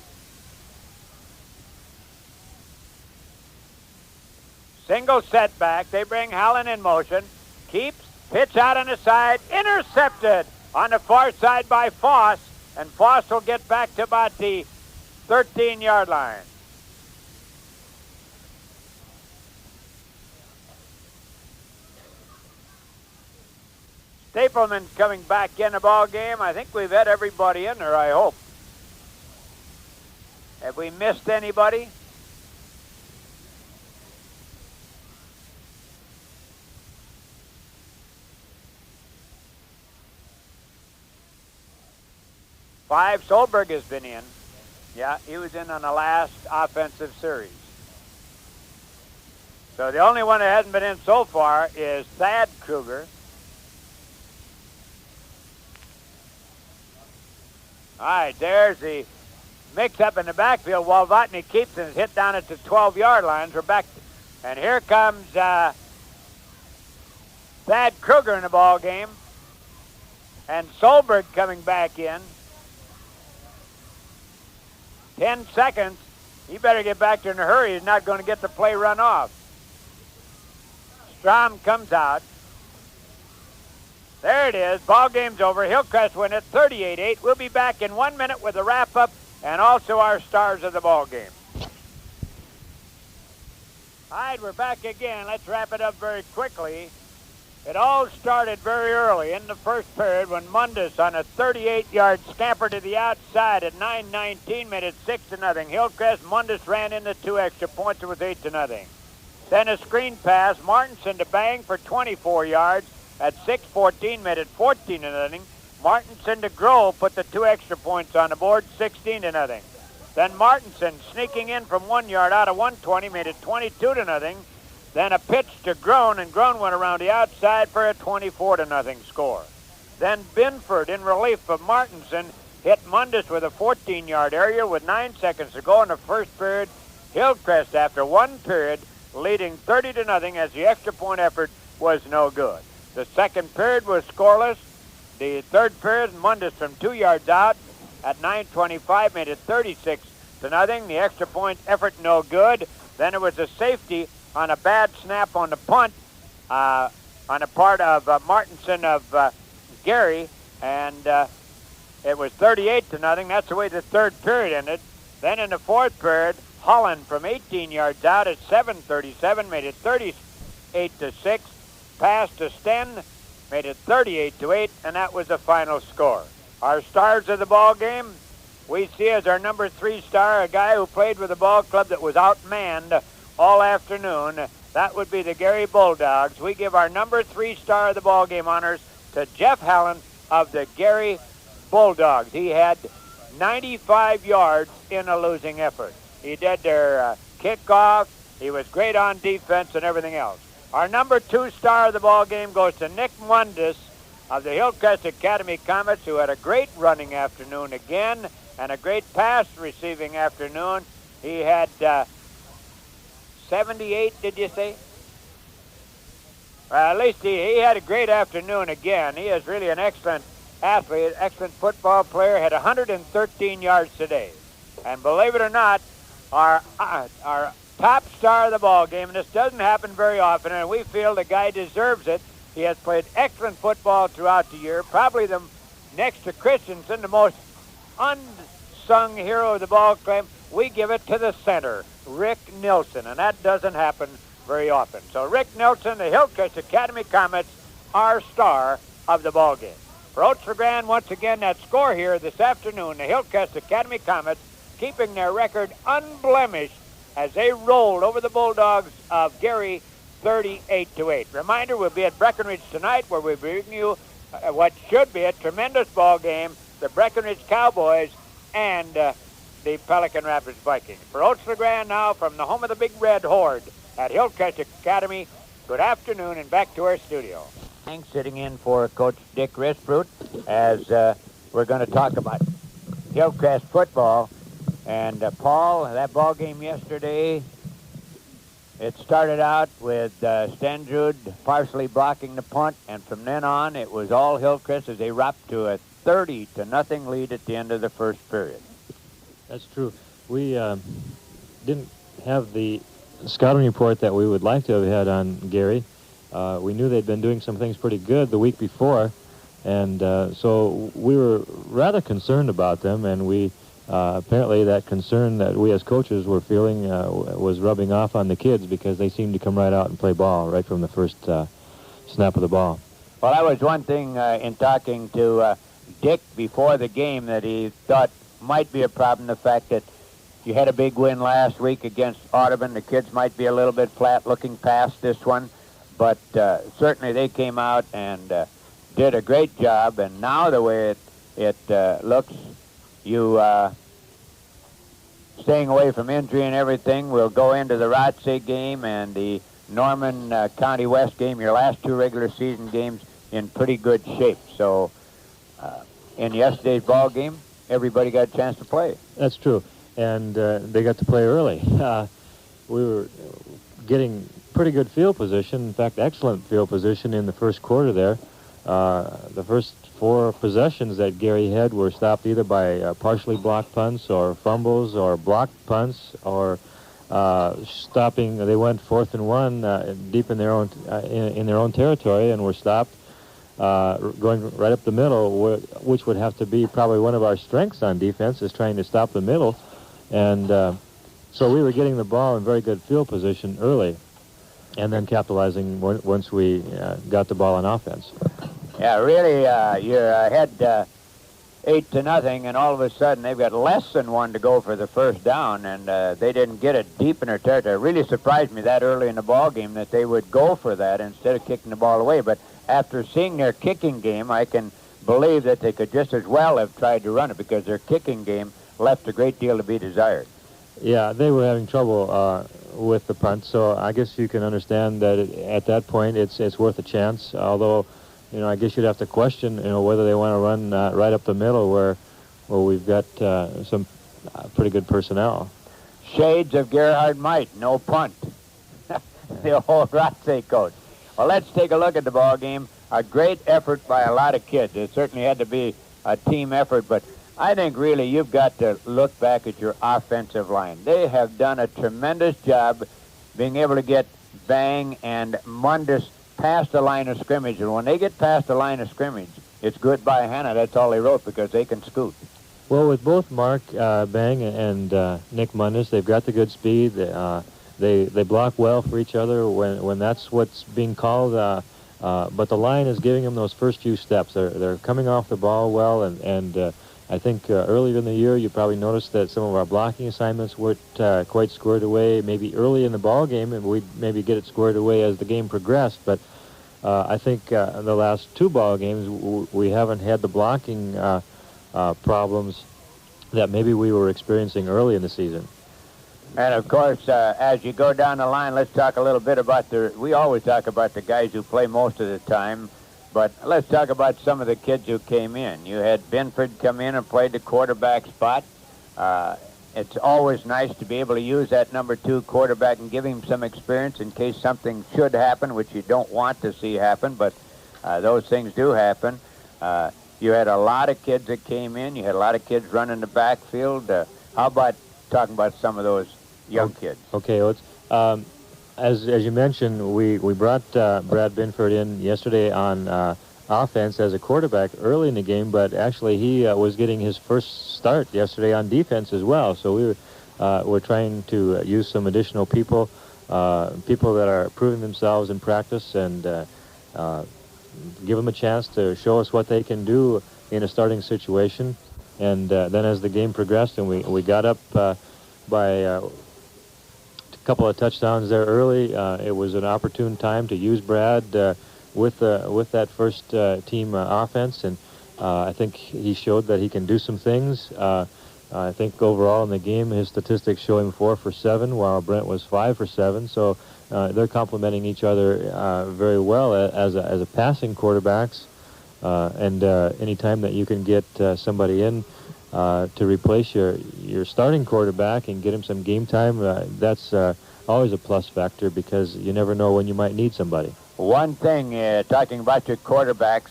Single setback. They bring Holland in motion. Keeps. Pitch out on the side. Intercepted on the far side by Foss. And Foss will get back to about the 13-yard line. Stapleman's coming back in the ball game. I think we've had everybody in there, I hope. Have we missed anybody? 5. Solberg has been in. Yeah, he was in on the last offensive series. So the only one that hasn't been in so far is Thad Kruger. All right, there's the mix-up in the backfield. Walvotny keeps it, hit down at the 12-yard line. We're back, and here comes Thad Kruger in the ball game, and Solberg coming back in. 10 seconds. He better get back there in a hurry. He's not going to get the play run off. Strom comes out. There it is. Ball game's over. Hillcrest win it 38-8. We'll be back in 1 minute with a wrap-up and also our stars of the ball game. All right, we're back again. Let's wrap it up very quickly. It all started very early in the first period when Mundus on a 38-yard scamper to the outside at 9:19 made it 6-0. Hillcrest, Mundus ran into 2 extra points. It was 8-0. Then a screen pass, Martinson to Bang for 24 yards at 6:14 made it 14-0. Martinson to Grove put the 2 extra points on the board, 16-0. Then Martinson sneaking in from 1 yard out of 120 made it 22-0. Then a pitch to Groen, and Groen went around the outside for a 24-0 score. Then Binford, in relief of Martinson, hit Mundus with a 14-yard area with 9 seconds to go in the first period. Hillcrest, after 1 period, leading 30-0 as the extra point effort was no good. The second period was scoreless. The third period, Mundus from 2 yards out at 9:25 made it 36-0. The extra point effort no good. Then it was a safety on a bad snap on the punt on the part of Martinson of Gary, and it was 38-0. That's the way the third period ended. Then in the fourth period, Holland from 18 yards out at 7:37 made it 38-6. Pass to Sten made it 38-8, and that was the final score. Our stars of the ball game, we see as our number 3 star, a guy who played with a ball club that was outmanned all afternoon. That would be the Gary Bulldogs. We give our number 3 star of the ball game honors to Jeff Hallen of the Gary Bulldogs. He had 95 yards in a losing effort. He did their kickoff. He was great on defense and everything else. Our number 2 star of the ball game goes to Nick Mundus of the Hillcrest Academy Comets, who had a great running afternoon again and a great pass receiving afternoon. He had 78, did you say? At least he had a great afternoon again. He is really an excellent athlete, excellent football player, had 113 yards today. And believe it or not, our top star of the ball game, and this doesn't happen very often, and we feel the guy deserves it. He has played excellent football throughout the year, probably the next to Christensen, the most unsung hero of the ball game. We give it to the center, Rick Nilsson, and that doesn't happen very often. So Rick Nilsson, the Hillcrest Academy Comets, our star of the ball game. For Oats LeGrand, once again, that score here this afternoon, the Hillcrest Academy Comets keeping their record unblemished as they rolled over the Bulldogs of Gary 38-8. Reminder, we'll be at Breckenridge tonight where we'll bring you what should be a tremendous ball game, the Breckenridge Cowboys and the Pelican Rapids Vikings. For Oats LeGrand now from the home of the Big Red Horde at Hillcrest Academy, good afternoon and back to our studio. Thanks, sitting in for Coach Dick Risbrut as we're going to talk about Hillcrest football. And Paul, that ball game yesterday, it started out with Stenjud partially blocking the punt, and from then on it was all Hillcrest as they wrapped to a 30-0 lead at the end of the first period. That's true. We didn't have the scouting report that we would like to have had on Gary. We knew they'd been doing some things pretty good the week before, and so we were rather concerned about them, and we apparently that concern that we as coaches were feeling was rubbing off on the kids because they seemed to come right out and play ball right from the first snap of the ball. Well, that was one thing in talking to Dick before the game that he thought might be a problem, the fact that you had a big win last week against Audubon. The kids might be a little bit flat looking past this one, but certainly they came out and did a great job, and now the way it looks, you staying away from injury and everything, will go into the Rothsay game and the Norman County West game, your last 2 regular season games, in pretty good shape. So in yesterday's ball game, everybody got a chance to play. That's true, and they got to play early. We were getting pretty good field position, in fact, excellent field position in the first quarter there. The first 4 possessions that Gary had were stopped either by partially blocked punts or fumbles or blocked punts or stopping. They went 4th and 1 deep in their own territory and were stopped going right up the middle, which would have to be probably one of our strengths on defense, is trying to stop the middle. And so we were getting the ball in very good field position early and then capitalizing once we got the ball on offense. Yeah, really, you're ahead 8-0, and all of a sudden they've got less than 1 to go for the first down, and they didn't get it deep in their territory. It really surprised me that early in the ball game that they would go for that instead of kicking the ball away. But after seeing their kicking game, I can believe that they could just as well have tried to run it, because their kicking game left a great deal to be desired. Yeah, they were having trouble with the punt, so I guess you can understand that at that point it's worth a chance. Although, I guess you'd have to question, whether they want to run right up the middle where we've got some pretty good personnel. Shades of Gerhard Might, no punt. The old Rothsay coach. Well, let's take a look at the ball game. A great effort by a lot of kids. It certainly had to be a team effort, but I think really you've got to look back at your offensive line. They have done a tremendous job being able to get Bang and Mundus past the line of scrimmage. And when they get past the line of scrimmage, it's goodbye Hannah. That's all they wrote, because they can scoot. Well, with both Mark Bang and Nick Mundus, they've got the good speed. They block well for each other when that's what's being called. But the line is giving them those first few steps. They're coming off the ball well, and I think earlier in the year you probably noticed that some of our blocking assignments weren't quite squared away. Maybe early in the ball game, and we'd maybe get it squared away as the game progressed. But I think the last 2 ball games we haven't had the blocking problems that maybe we were experiencing early in the season. And of course, as you go down the line, let's talk a little bit about we always talk about the guys who play most of the time, but let's talk about some of the kids who came in. You had Binford come in and played the quarterback spot. It's always nice to be able to use that number 2 quarterback and give him some experience in case something should happen, which you don't want to see happen, but those things do happen. You had a lot of kids that came in. You had a lot of kids running the backfield. How about talking about some of those young kids? Okay, Oates. As you mentioned, we brought Brad Binford in yesterday on offense as a quarterback early in the game, but actually he was getting his first start yesterday on defense as well. So we're trying to use some additional people that are proving themselves in practice, and give them a chance to show us what they can do in a starting situation. And then as the game progressed and we got up by a couple of touchdowns there early, it was an opportune time to use Brad with that first team offense, and I think he showed that he can do some things. I think overall in the game his statistics show him 4 for 7, while Brent was 5 for 7. So they're complementing each other very well as a passing quarterbacks. And any time that you can get somebody in to replace your starting quarterback and get him some game time, that's always a plus factor, because you never know when you might need somebody. One thing, talking about your quarterbacks,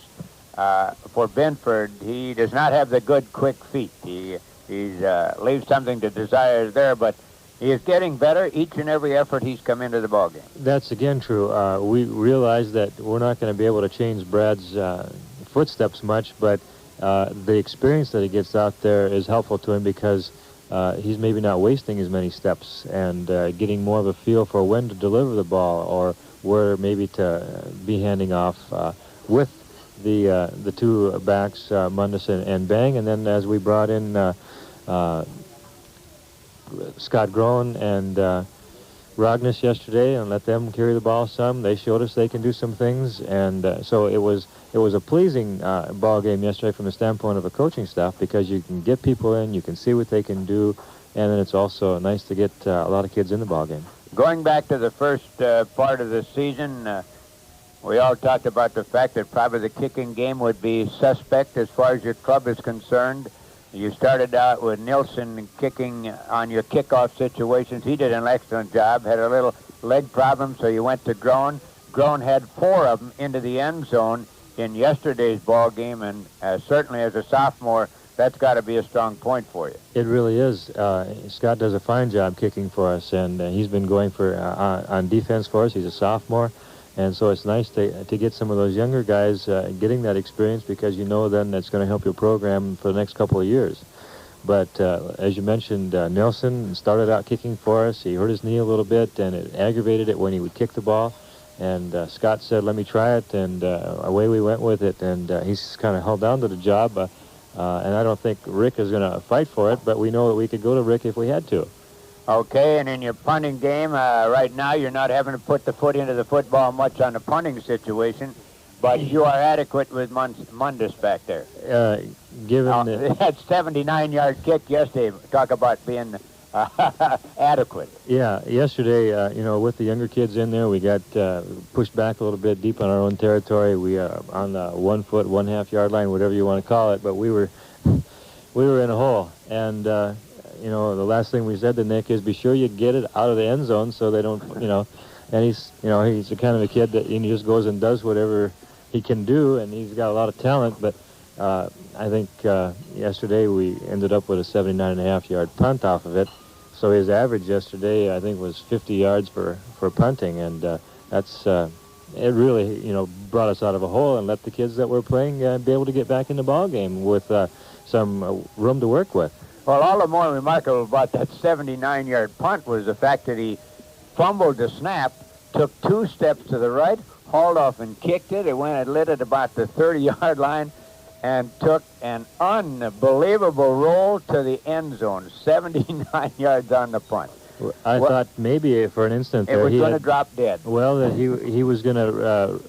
for Binford, he does not have the good quick feet. He leaves something to desire there, but he is getting better each and every effort he's come into the ballgame. That's again true. We realize that we're not going to be able to change Brad's footsteps much, but the experience that he gets out there is helpful to him, because he's maybe not wasting as many steps and getting more of a feel for when to deliver the ball or where maybe to be handing off with the 2 backs, Mundus and Bang. And then as we brought in Scott Groen and Rognus yesterday and let them carry the ball some. They showed us they can do some things, and so it was a pleasing ball game yesterday from the standpoint of a coaching staff, because you can get people in, you can see what they can do, and then it's also nice to get a lot of kids in the ball game. Going back to the first part of the season, we all talked about the fact that probably the kicking game would be suspect as far as your club is concerned. You started out with Nilsson kicking on your kickoff situations. He did an excellent job, had a little leg problem, so you went to Groen. Groen had 4 of them into the end zone in yesterday's ball game, and certainly as a sophomore, that's got to be a strong point for you. It really is. Scott does a fine job kicking for us, and he's been going for on defense for us. He's a sophomore, and so it's nice to get some of those younger guys getting that experience, because you know then that's going to help your program for the next couple of years. But as you mentioned, Nelson started out kicking for us. He hurt his knee a little bit, and it aggravated it when he would kick the ball. And Scott said, let me try it, and away we went with it. And he's kind of held down to the job. And I don't think Rick is going to fight for it, but we know that we could go to Rick if we had to. Okay, and in your punting game, right now you're not having to put the foot into the football much on the punting situation, but you are adequate with Mundus back there. Given that 79-yard kick yesterday, talk about being adequate. Yeah, yesterday, with the younger kids in there, we got pushed back a little bit deep on our own territory. We are on the 1 foot, 1/2 yard line, whatever you want to call it, but we were in a hole. And, the last thing we said to Nick is be sure you get it out of the end zone so they don't, and he's the kind of a kid that he just goes and does whatever he can do, and he's got a lot of talent, but I think yesterday we ended up with a 79.5 yard punt off of it. So his average yesterday, I think, was 50 yards for punting, and that's it really, brought us out of a hole and let the kids that were playing be able to get back in the ball game with some room to work with. Well, all the more remarkable about that 79-yard punt was the fact that he fumbled the snap, took 2 steps to the right, hauled off and kicked it. It went and lit at about the 30-yard line, and took an unbelievable roll to the end zone, 79 yards on the punt. I thought maybe for an instant it was going to drop dead. Well, that he was going to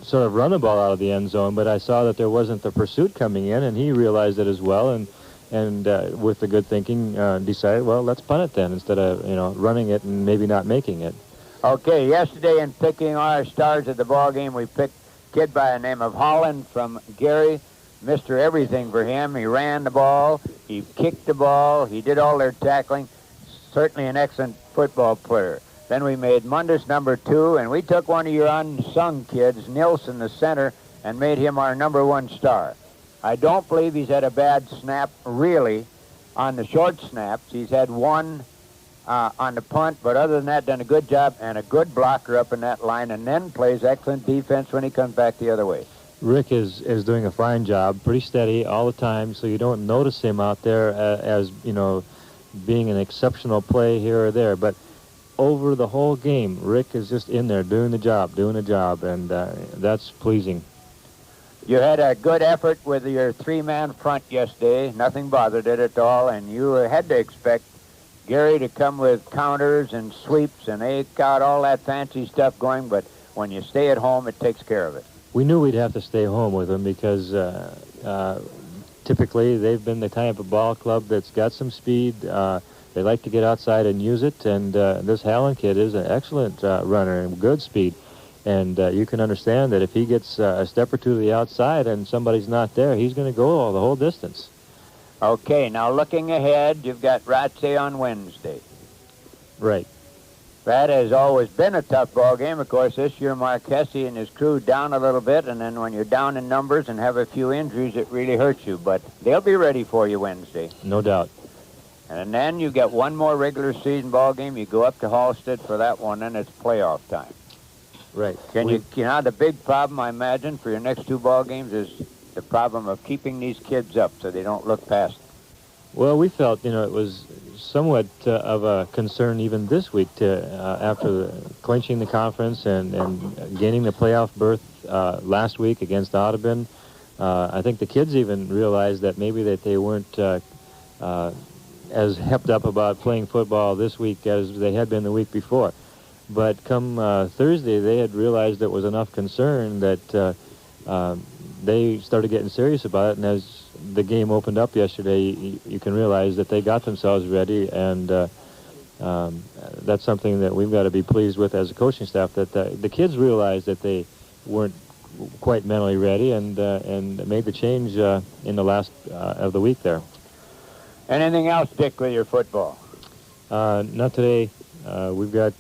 sort of run the ball out of the end zone, but I saw that there wasn't the pursuit coming in, and he realized it as well, and with the good thinking, decided, well, let's punt it then instead of running it and maybe not making it. Okay, yesterday in picking our stars at the ball game, we picked a kid by the name of Holland from Gary. Mr. Everything for him. He ran the ball, he kicked the ball, he did all their tackling. Certainly an excellent football player. Then we made Mundus number 2, and we took one of your unsung kids, Nilsson, the center, and made him our number 1 star. I don't believe he's had a bad snap, really, on the short snaps. He's had 1 on the punt, but other than that, done a good job and a good blocker up in that line, and then plays excellent defense when he comes back the other way. Rick is doing a fine job, pretty steady all the time, so you don't notice him out there as being an exceptional play here or there. But over the whole game, Rick is just in there doing the job, and that's pleasing. You had a good effort with your 3-man front yesterday. Nothing bothered it at all, and you had to expect Gary to come with counters and sweeps, and they got all that fancy stuff going, but when you stay at home, it takes care of it. We knew we'd have to stay home with them because typically they've been the type of ball club that's got some speed. They like to get outside and use it, and this Hallen kid is an excellent runner and good speed. And you can understand that if he gets a step or two to the outside and somebody's not there, he's going to go the whole distance. Okay, now looking ahead, you've got Ratze on Wednesday. Right. That has always been a tough ball game. Of course, this year Mark Hesse and his crew down a little bit, and then when you're down in numbers and have a few injuries, it really hurts you. But they'll be ready for you Wednesday. No doubt. And then you get one more regular season ball game. You go up to Hallstead for that one, and it's playoff time. Right. The big problem, I imagine, for your next 2 ball games is the problem of keeping these kids up so they don't look past them. Well, we felt, it was somewhat of a concern even this week after clinching the conference and gaining the playoff berth last week against Audubon. I think the kids even realized that maybe that they weren't as hepped up about playing football this week as they had been the week before. But come Thursday, they had realized there was enough concern that they started getting serious about it, and as the game opened up yesterday, you can realize that they got themselves ready, and that's something that we've got to be pleased with as a coaching staff, that the kids realized that they weren't quite mentally ready, and made the change in the last of the week there. Anything else, Dick, with your football? Not today. We've got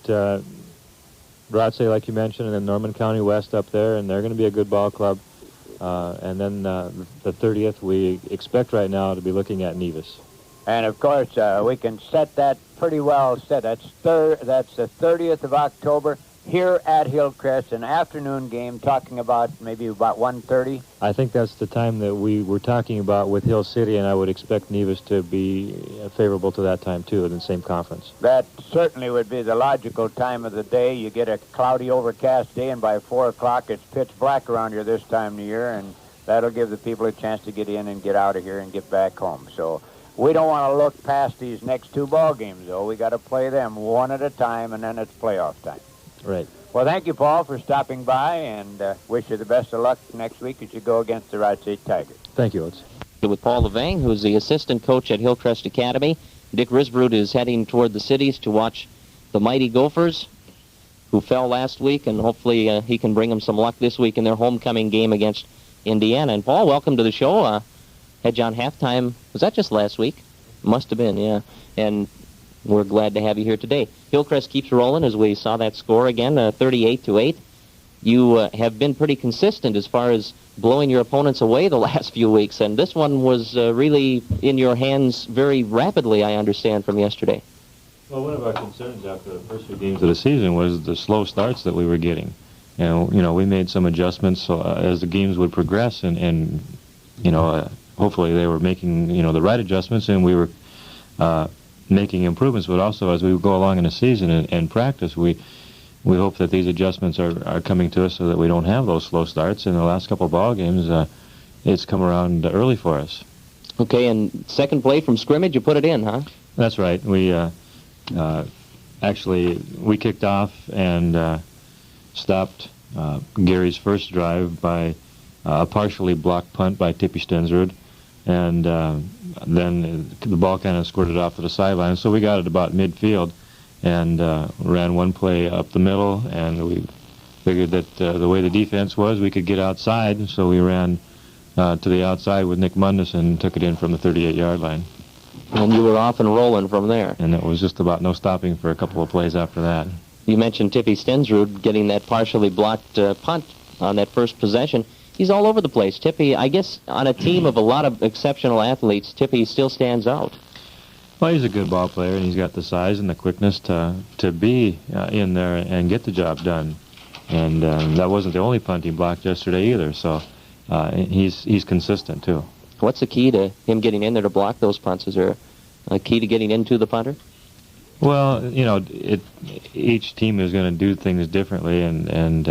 Rothsay, like you mentioned, and then Norman County West up there, and they're going to be a good ball club. And then the 30th, we expect right now to be looking at Nevis. And, of course, we can set that pretty well set. That's the 30th of October here at Hillcrest, an afternoon game, talking about maybe about 1:30. I think that's the time that we were talking about with Hill City, and I would expect Nevis to be favorable to that time, too, in the same conference. That certainly would be the logical time of the day. You get a cloudy, overcast day, and by 4 o'clock it's pitch black around here this time of year, and that'll give the people a chance to get in and get out of here and get back home. So we don't want to look past these next two ball games, though. We got to play them one at a time, and then it's playoff time. Right. Well, thank you, Paul, for stopping by, and wish you the best of luck next week as you go against the Rothsay Tigers. Thank you, Oats. With Paul Levang, who's the assistant coach at Hillcrest Academy. Dick Risbrud is heading toward the cities to watch the mighty Gophers, who fell last week, and hopefully he can bring them some luck this week in their homecoming game against Indiana. And Paul, welcome to the show. Had you on halftime, was that just last week? Must have been, yeah. And we're glad to have you here today. Hillcrest keeps rolling, as we saw that score again, 38-8. You have been pretty consistent as far as blowing your opponents away the last few weeks, and this one was really in your hands very rapidly, I understand, from yesterday. Well, one of our concerns after the first few games of the season was the slow starts that we were getting. We made some adjustments as the games would progress, and hopefully they were making, the right adjustments, and we were making improvements, but also as we go along in the season and practice, we hope that these adjustments are coming to us so that we don't have those slow starts. In the last couple of ball games, it's come around early for us. Okay, and second play from scrimmage, you put it in, huh? That's right. We we kicked off and stopped Gary's first drive by a partially blocked punt by Tippy Stensrud, and then the ball kind of squirted off to the sideline. So we got it about midfield and ran one play up the middle, and we figured that the way the defense was, we could get outside, so we ran to the outside with Nick Mundus and took it in from the 38-yard line. And you were off and rolling from there. And it was just about no stopping for a couple of plays after that. You mentioned Tippy Stensrud getting that partially blocked punt on that first possession. He's all over the place. Tippy, I guess on a team of a lot of exceptional athletes, Tippy still stands out. Well, he's a good ball player, and he's got the size and the quickness to be in there and get the job done. And that wasn't the only punt he blocked yesterday either, so he's consistent, too. What's the key to him getting in there to block those punts? Is there a key to getting into the punter? Well, each team is going to do things differently, and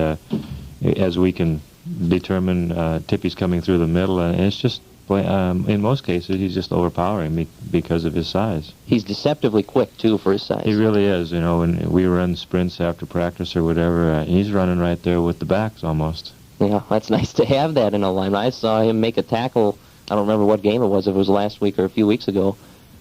as we can determine, Tippy's coming through the middle, and it's just, in most cases, he's just overpowering me because of his size. He's deceptively quick, too, for his size. He really is. When we run sprints after practice or whatever, he's running right there with the backs almost. Yeah, that's nice to have that in a line. I saw him make a tackle, I don't remember what game it was, if it was last week or a few weeks ago,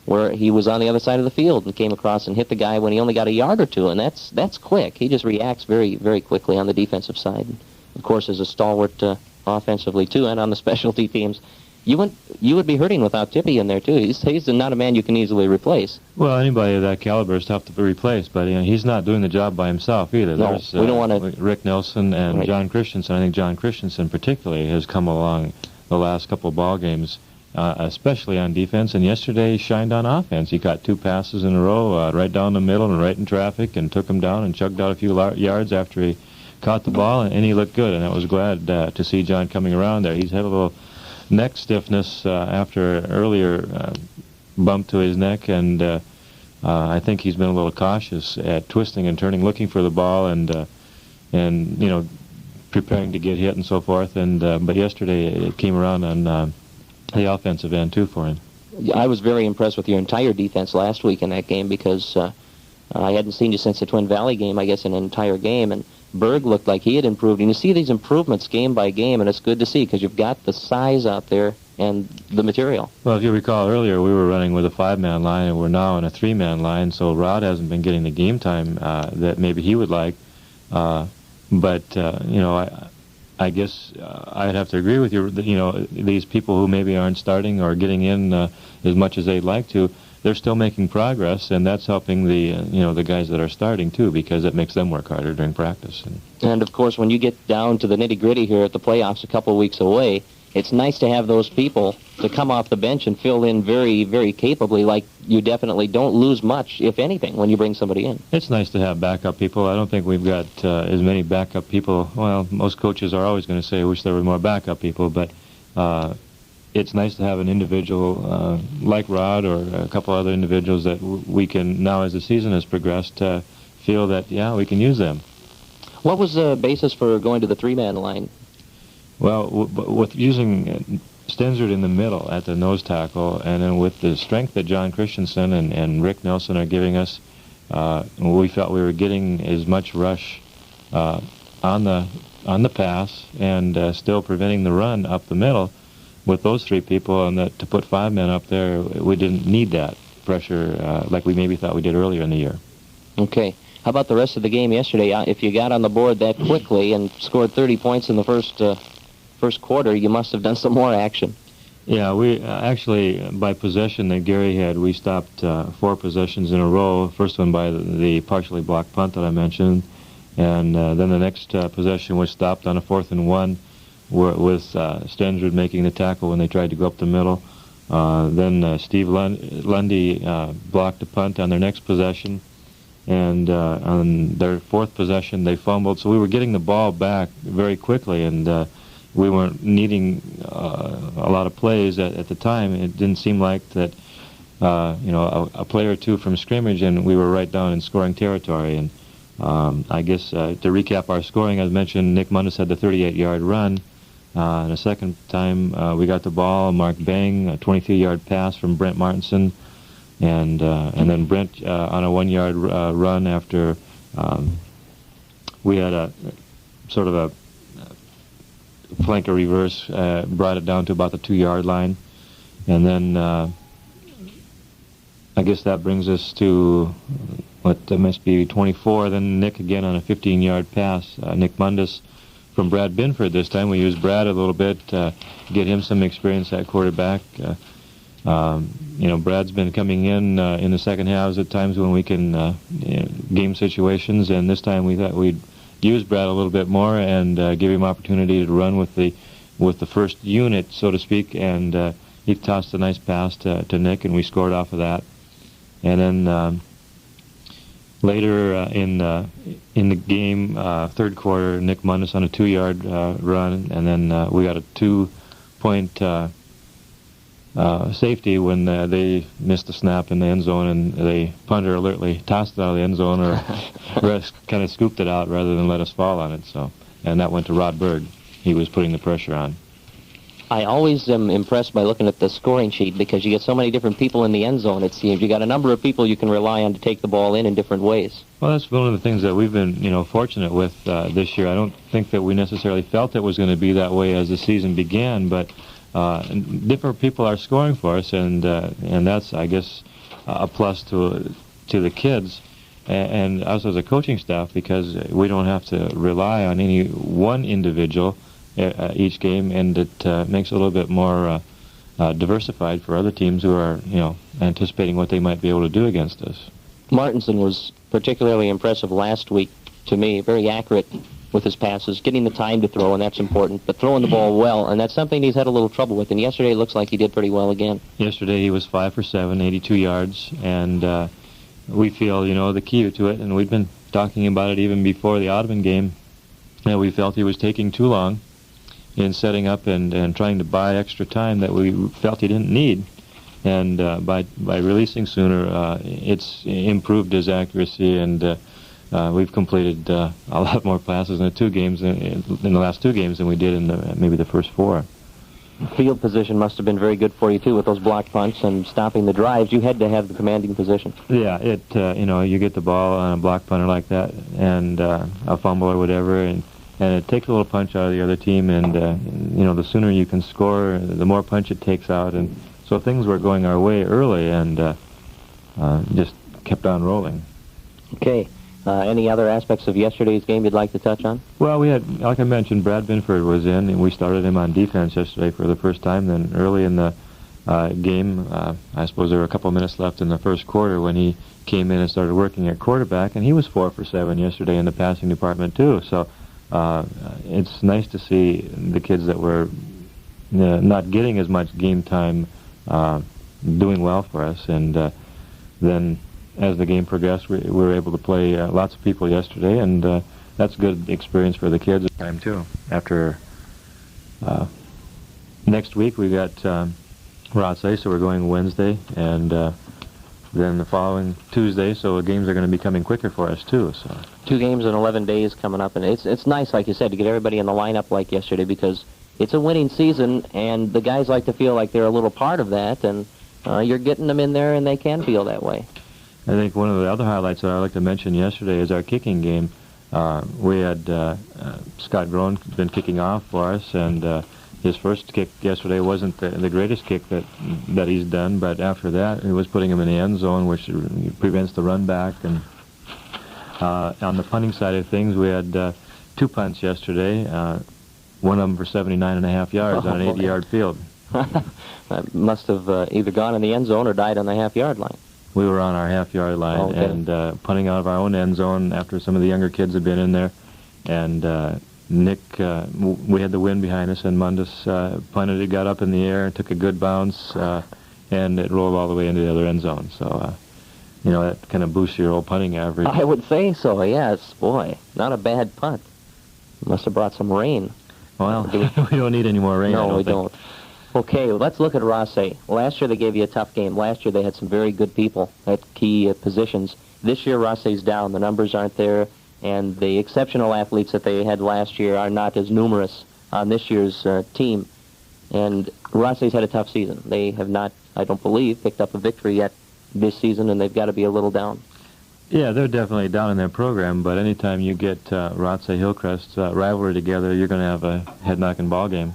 where he was on the other side of the field and came across and hit the guy when he only got a yard or two, and that's quick. He just reacts very, very quickly on the defensive side. Of course, as a stalwart offensively, too, and on the specialty teams. You would be hurting without Tippy in there, too. He's not a man you can easily replace. Well, anybody of that caliber is tough to be replaced, but he's not doing the job by himself either. No, There's, we don't want to... Rick Nelson and right. John Christensen. I think John Christensen particularly has come along the last couple of ball games, especially on defense, and yesterday he shined on offense. He got two passes in a row, right down the middle and right in traffic, and took him down and chugged out a few yards after he caught the ball, and he looked good, and I was glad to see John coming around there. He's had a little neck stiffness after an earlier bump to his neck, and I think he's been a little cautious at twisting and turning, looking for the ball, and preparing to get hit and so forth. And but yesterday it came around on the offensive end too for him. I was very impressed with your entire defense last week in that game because I hadn't seen you since the Twin Valley game, I guess, in an entire game, and Berg looked like he had improved. And you see these improvements game by game, and it's good to see because you've got the size out there and the material. Well, if you recall earlier, we were running with a 5-man line, and we're now in a 3-man line, so Rod hasn't been getting the game time that maybe he would like. But I guess I'd have to agree with you. These people who maybe aren't starting or getting in as much as they'd like to, they're still making progress, and that's helping the guys that are starting too, because it makes them work harder during practice. And of course, when you get down to the nitty-gritty here at the playoffs a couple of weeks away, it's nice to have those people to come off the bench and fill in very, very capably. Like you definitely don't lose much, if anything, when you bring somebody in. It's nice to have backup people. I don't think we've got as many backup people. Well, most coaches are always going to say, I wish there were more backup people, but it's nice to have an individual like Rod or a couple other individuals that we can, now as the season has progressed, feel that, yeah, we can use them. What was the basis for going to the 3-man line? Well, with using Stensrud in the middle at the nose tackle, and then with the strength that John Christensen and Rick Nelson are giving us, we felt we were getting as much rush on the pass and still preventing the run up the middle. With those 3 people, and to put 5 men up there, we didn't need that pressure like we maybe thought we did earlier in the year. Okay. How about the rest of the game yesterday? If you got on the board that quickly and scored 30 points in the first quarter, you must have done some more action. Yeah, we actually, by possession that Gary had, we stopped 4 possessions in a row. First one by the partially blocked punt that I mentioned, and then the next possession was stopped on a 4th and 1 with Stensrud making the tackle when they tried to go up the middle. Then Steve Lundy blocked a punt on their next possession, and on their 4th possession they fumbled. So we were getting the ball back very quickly, and we weren't needing a lot of plays at the time. It didn't seem like that, a play or 2 from scrimmage, and we were right down in scoring territory. And I guess to recap our scoring, as mentioned, Nick Mundus had the 38-yard run. And the second time we got the ball, Mark Bang, a 23-yard pass from Brent Martinson, and then Brent on a 1-yard run after we had a sort of a flanker reverse, brought it down to about the 2-yard line. And then I guess that brings us to what must be 24. Then Nick again on a 15-yard pass. Nick Mundus from Brad Binford this time. We used Brad a little bit, get him some experience at quarterback. Brad's been coming in the second halves at times when we can game situations, and this time we thought we'd use Brad a little bit more and give him opportunity to run with the first unit, so to speak, and he tossed a nice pass to Nick, and we scored off of that. And then later in the game, third quarter, Nick Mundus on a 2-yard run, and then we got a 2-point safety when they missed the snap in the end zone, and the punter alertly tossed it out of the end zone, or kind of scooped it out rather than let us fall on it. So, and that went to Rod Berg. He was putting the pressure on. I always am impressed by looking at the scoring sheet because you get so many different people in the end zone, it seems. You got a number of people you can rely on to take the ball in different ways. Well, that's one of the things that we've been, fortunate with this year. I don't think that we necessarily felt it was going to be that way as the season began, but different people are scoring for us, and that's, I guess, a plus to the kids and us as a coaching staff, because we don't have to rely on any one individual each game, and it makes it a little bit more diversified for other teams who are, anticipating what they might be able to do against us. Martinson was particularly impressive last week to me, very accurate with his passes, getting the time to throw, and that's important, but throwing the ball well, and that's something he's had a little trouble with, and yesterday it looks like he did pretty well again. Yesterday he was 5 for 7, 82 yards, and we feel, the key to it, and we've been talking about it even before the Audubon game, that we felt he was taking too long in setting up and trying to buy extra time that we felt he didn't need. And by releasing sooner, it's improved his accuracy, and we've completed a lot more passes in the last two games than we did in maybe the first 4. field position must have been very good for you, too, with those block punts and stopping the drives. You had to have the commanding position. Yeah, you get the ball on a block punter like that and a fumble or whatever, and it takes a little punch out of the other team, and, the sooner you can score, the more punch it takes out. And so things were going our way early and just kept on rolling. Okay. Any other aspects of yesterday's game you'd like to touch on? Well, we had, like I mentioned, Brad Binford was in, and we started him on defense yesterday for the first time. Then early in the game, I suppose there were a couple minutes left in the first quarter when he came in and started working at quarterback, and he was 4 for 7 yesterday in the passing department too. So it's nice to see the kids that were not getting as much game time doing well for us. And then as the game progressed, we were able to play lots of people yesterday, and that's a good experience for the kids. Time too. After next week, we got Rothsay, so we're going Wednesday, and then the following Tuesday. So the games are going to be coming quicker for us too. So 2 games in 11 days coming up, and it's nice, like you said, to get everybody in the lineup like yesterday, because it's a winning season, and the guys like to feel like they're a little part of that, and you're getting them in there, and they can feel that way. I think one of the other highlights that I'd like to mention yesterday is our kicking game. We had Scott Groen been kicking off for us, and his first kick yesterday wasn't the greatest kick that he's done, but after that, it was putting him in the end zone, which prevents the run back. And on the punting side of things, we had 2 punts yesterday, one of them for 79.5 yards on an 80-yard field. That must have either gone in the end zone or died on the half-yard line. We were on our half-yard line, okay, and punting out of our own end zone after some of the younger kids had been in there. And Nick, we had the wind behind us, and Mundus punted it, got up in the air, and took a good bounce, and it rolled all the way into the other end zone. So, that kind of boosts your old punting average. I would say so, yes. Boy, not a bad punt. Must have brought some rain. Well, we don't need any more rain. No, we don't. Okay, well, let's look at Rothsay. Last year they gave you a tough game. Last year they had some very good people at key positions. This year Rothsay's down. The numbers aren't there, and the exceptional athletes that they had last year are not as numerous on this year's team. And Rothsay's had a tough season. They have not, I don't believe, picked up a victory yet this season, and they've got to be a little down. Yeah, they're definitely down in their program, but anytime you get Rothsay-Hillcrest rivalry together, you're going to have a head-knocking ball game.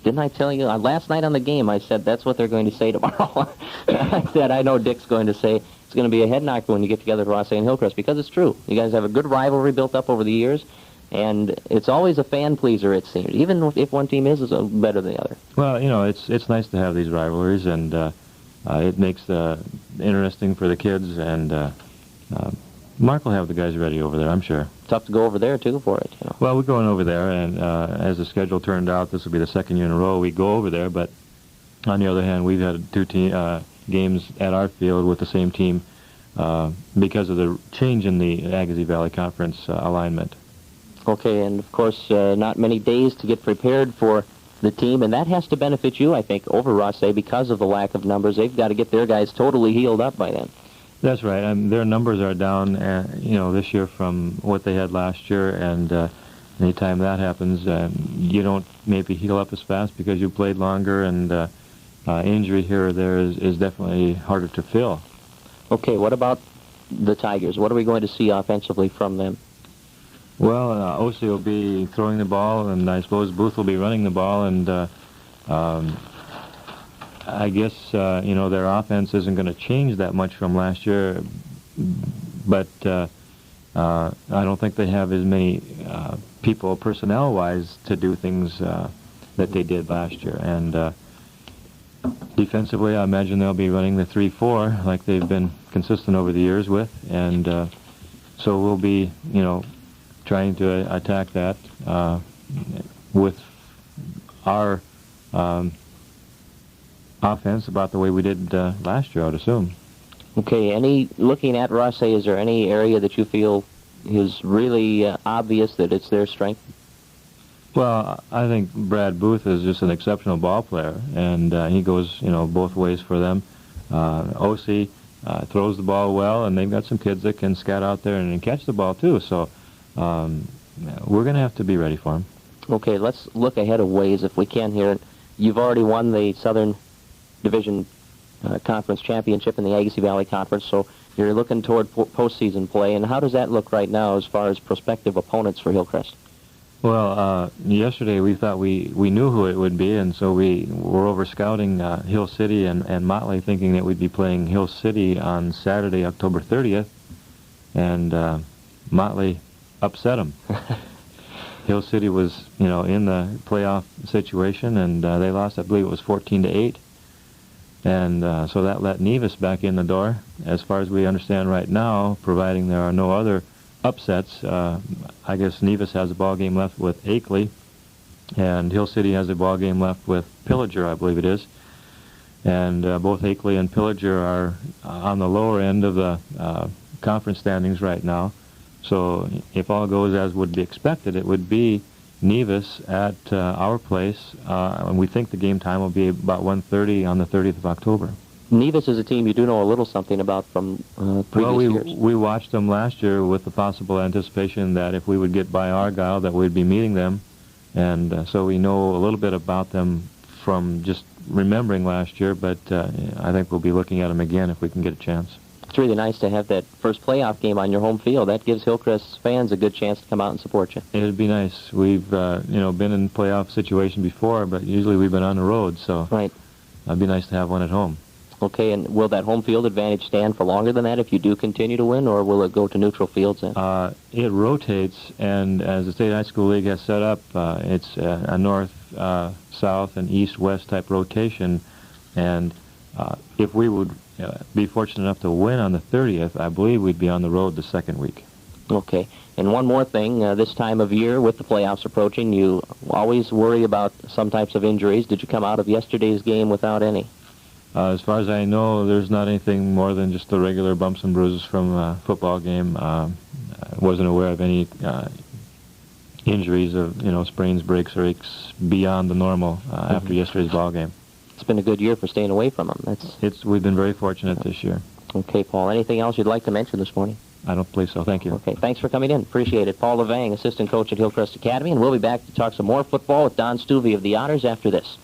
Didn't I tell you? Last night on the game, I said that's what they're going to say tomorrow. I said, I know Dick's going to say it's going to be a head knocker when you get together, Rothsay and Hillcrest, because it's true. You guys have a good rivalry built up over the years, and it's always a fan pleaser, it seems, even if one team is better than the other. Well, it's nice to have these rivalries, and it makes interesting for the kids, and Mark will have the guys ready over there, I'm sure. Tough to go over there, too, for it. Well, we're going over there, and as the schedule turned out, this will be the second year in a row we go over there, but on the other hand, we've had 2 games at our field with the same team because of the change in the Agassiz Valley Conference alignment. Okay, and of course, not many days to get prepared for the team, and that has to benefit you, I think, over Rothsay because of the lack of numbers. They've got to get their guys totally healed up by then. That's right. Their numbers are down, this year from what they had last year, and anytime that happens, you don't maybe heal up as fast because you played longer, and injury here or there is definitely harder to fill. Okay, what about the Tigers? What are we going to see offensively from them? Well, Ossie will be throwing the ball, and I suppose Booth will be running the ball, and I guess, their offense isn't going to change that much from last year, but I don't think they have as many people personnel-wise to do things that they did last year. And defensively, I imagine they'll be running the 3-4 like they've been consistent over the years with, and so we'll be, trying to attack that with our offense about the way we did last year, I would assume. Okay, looking at Rothsay, is there any area that you feel is really obvious that it's their strength? Well, I think Brad Booth is just an exceptional ball player, and he goes, both ways for them. Ossie throws the ball well, and they've got some kids that can scout out there and catch the ball too, so we're going to have to be ready for him. Okay, let's look ahead a ways if we can here. You've already won the Southern Division Conference Championship in the Agassiz Valley Conference, so you're looking toward postseason play. And how does that look right now as far as prospective opponents for Hillcrest? Well, yesterday we thought we knew who it would be, and so we were over scouting Hill City and Motley, thinking that we'd be playing Hill City on Saturday, October 30th, and Motley upset them. Hill City was, in the playoff situation, and they lost, I believe it was 14-8, and so that let Nevis back in the door. As far as we understand right now, providing there are no other upsets, I guess Nevis has a ball game left with Akeley, and Hill City has a ball game left with Pillager, I believe it is. And both Akeley and Pillager are on the lower end of the conference standings right now. So if all goes as would be expected, it would be Nevis at our place, and we think the game time will be about 1:30 on the 30th of October. Nevis is a team you do know a little something about from previous years. We watched them last year with the possible anticipation that if we would get by Argyle, that we'd be meeting them, and so we know a little bit about them from just remembering last year, but I think we'll be looking at them again if we can get a chance. It's really nice to have that first playoff game on your home field. That gives Hillcrest fans a good chance to come out and support you. It'd be nice. We've been in playoff situation before, but usually we've been on the road, so right. It'd be nice to have one at home. Okay, and will that home field advantage stand for longer than that if you do continue to win, or will it go to neutral fields then? It rotates, and as the State High School League has set up, it's a north, south, and east-west type rotation, and if we would be fortunate enough to win on the 30th, I believe we'd be on the road the second week. Okay, and one more thing, this time of year with the playoffs approaching, you always worry about some types of injuries. Did you come out of yesterday's game without any? As far as I know, there's not anything more than just the regular bumps and bruises from a football game. I wasn't aware of any injuries of, sprains, breaks, or aches beyond the normal after yesterday's ball game. It's been a good year for staying away from them. We've been very fortunate this year. Okay, Paul. Anything else you'd like to mention this morning? I don't believe so. Thank you. Okay, thanks for coming in. Appreciate it. Paul Levang, assistant coach at Hillcrest Academy, and we'll be back to talk some more football with Don Stuvey of the Otters after this.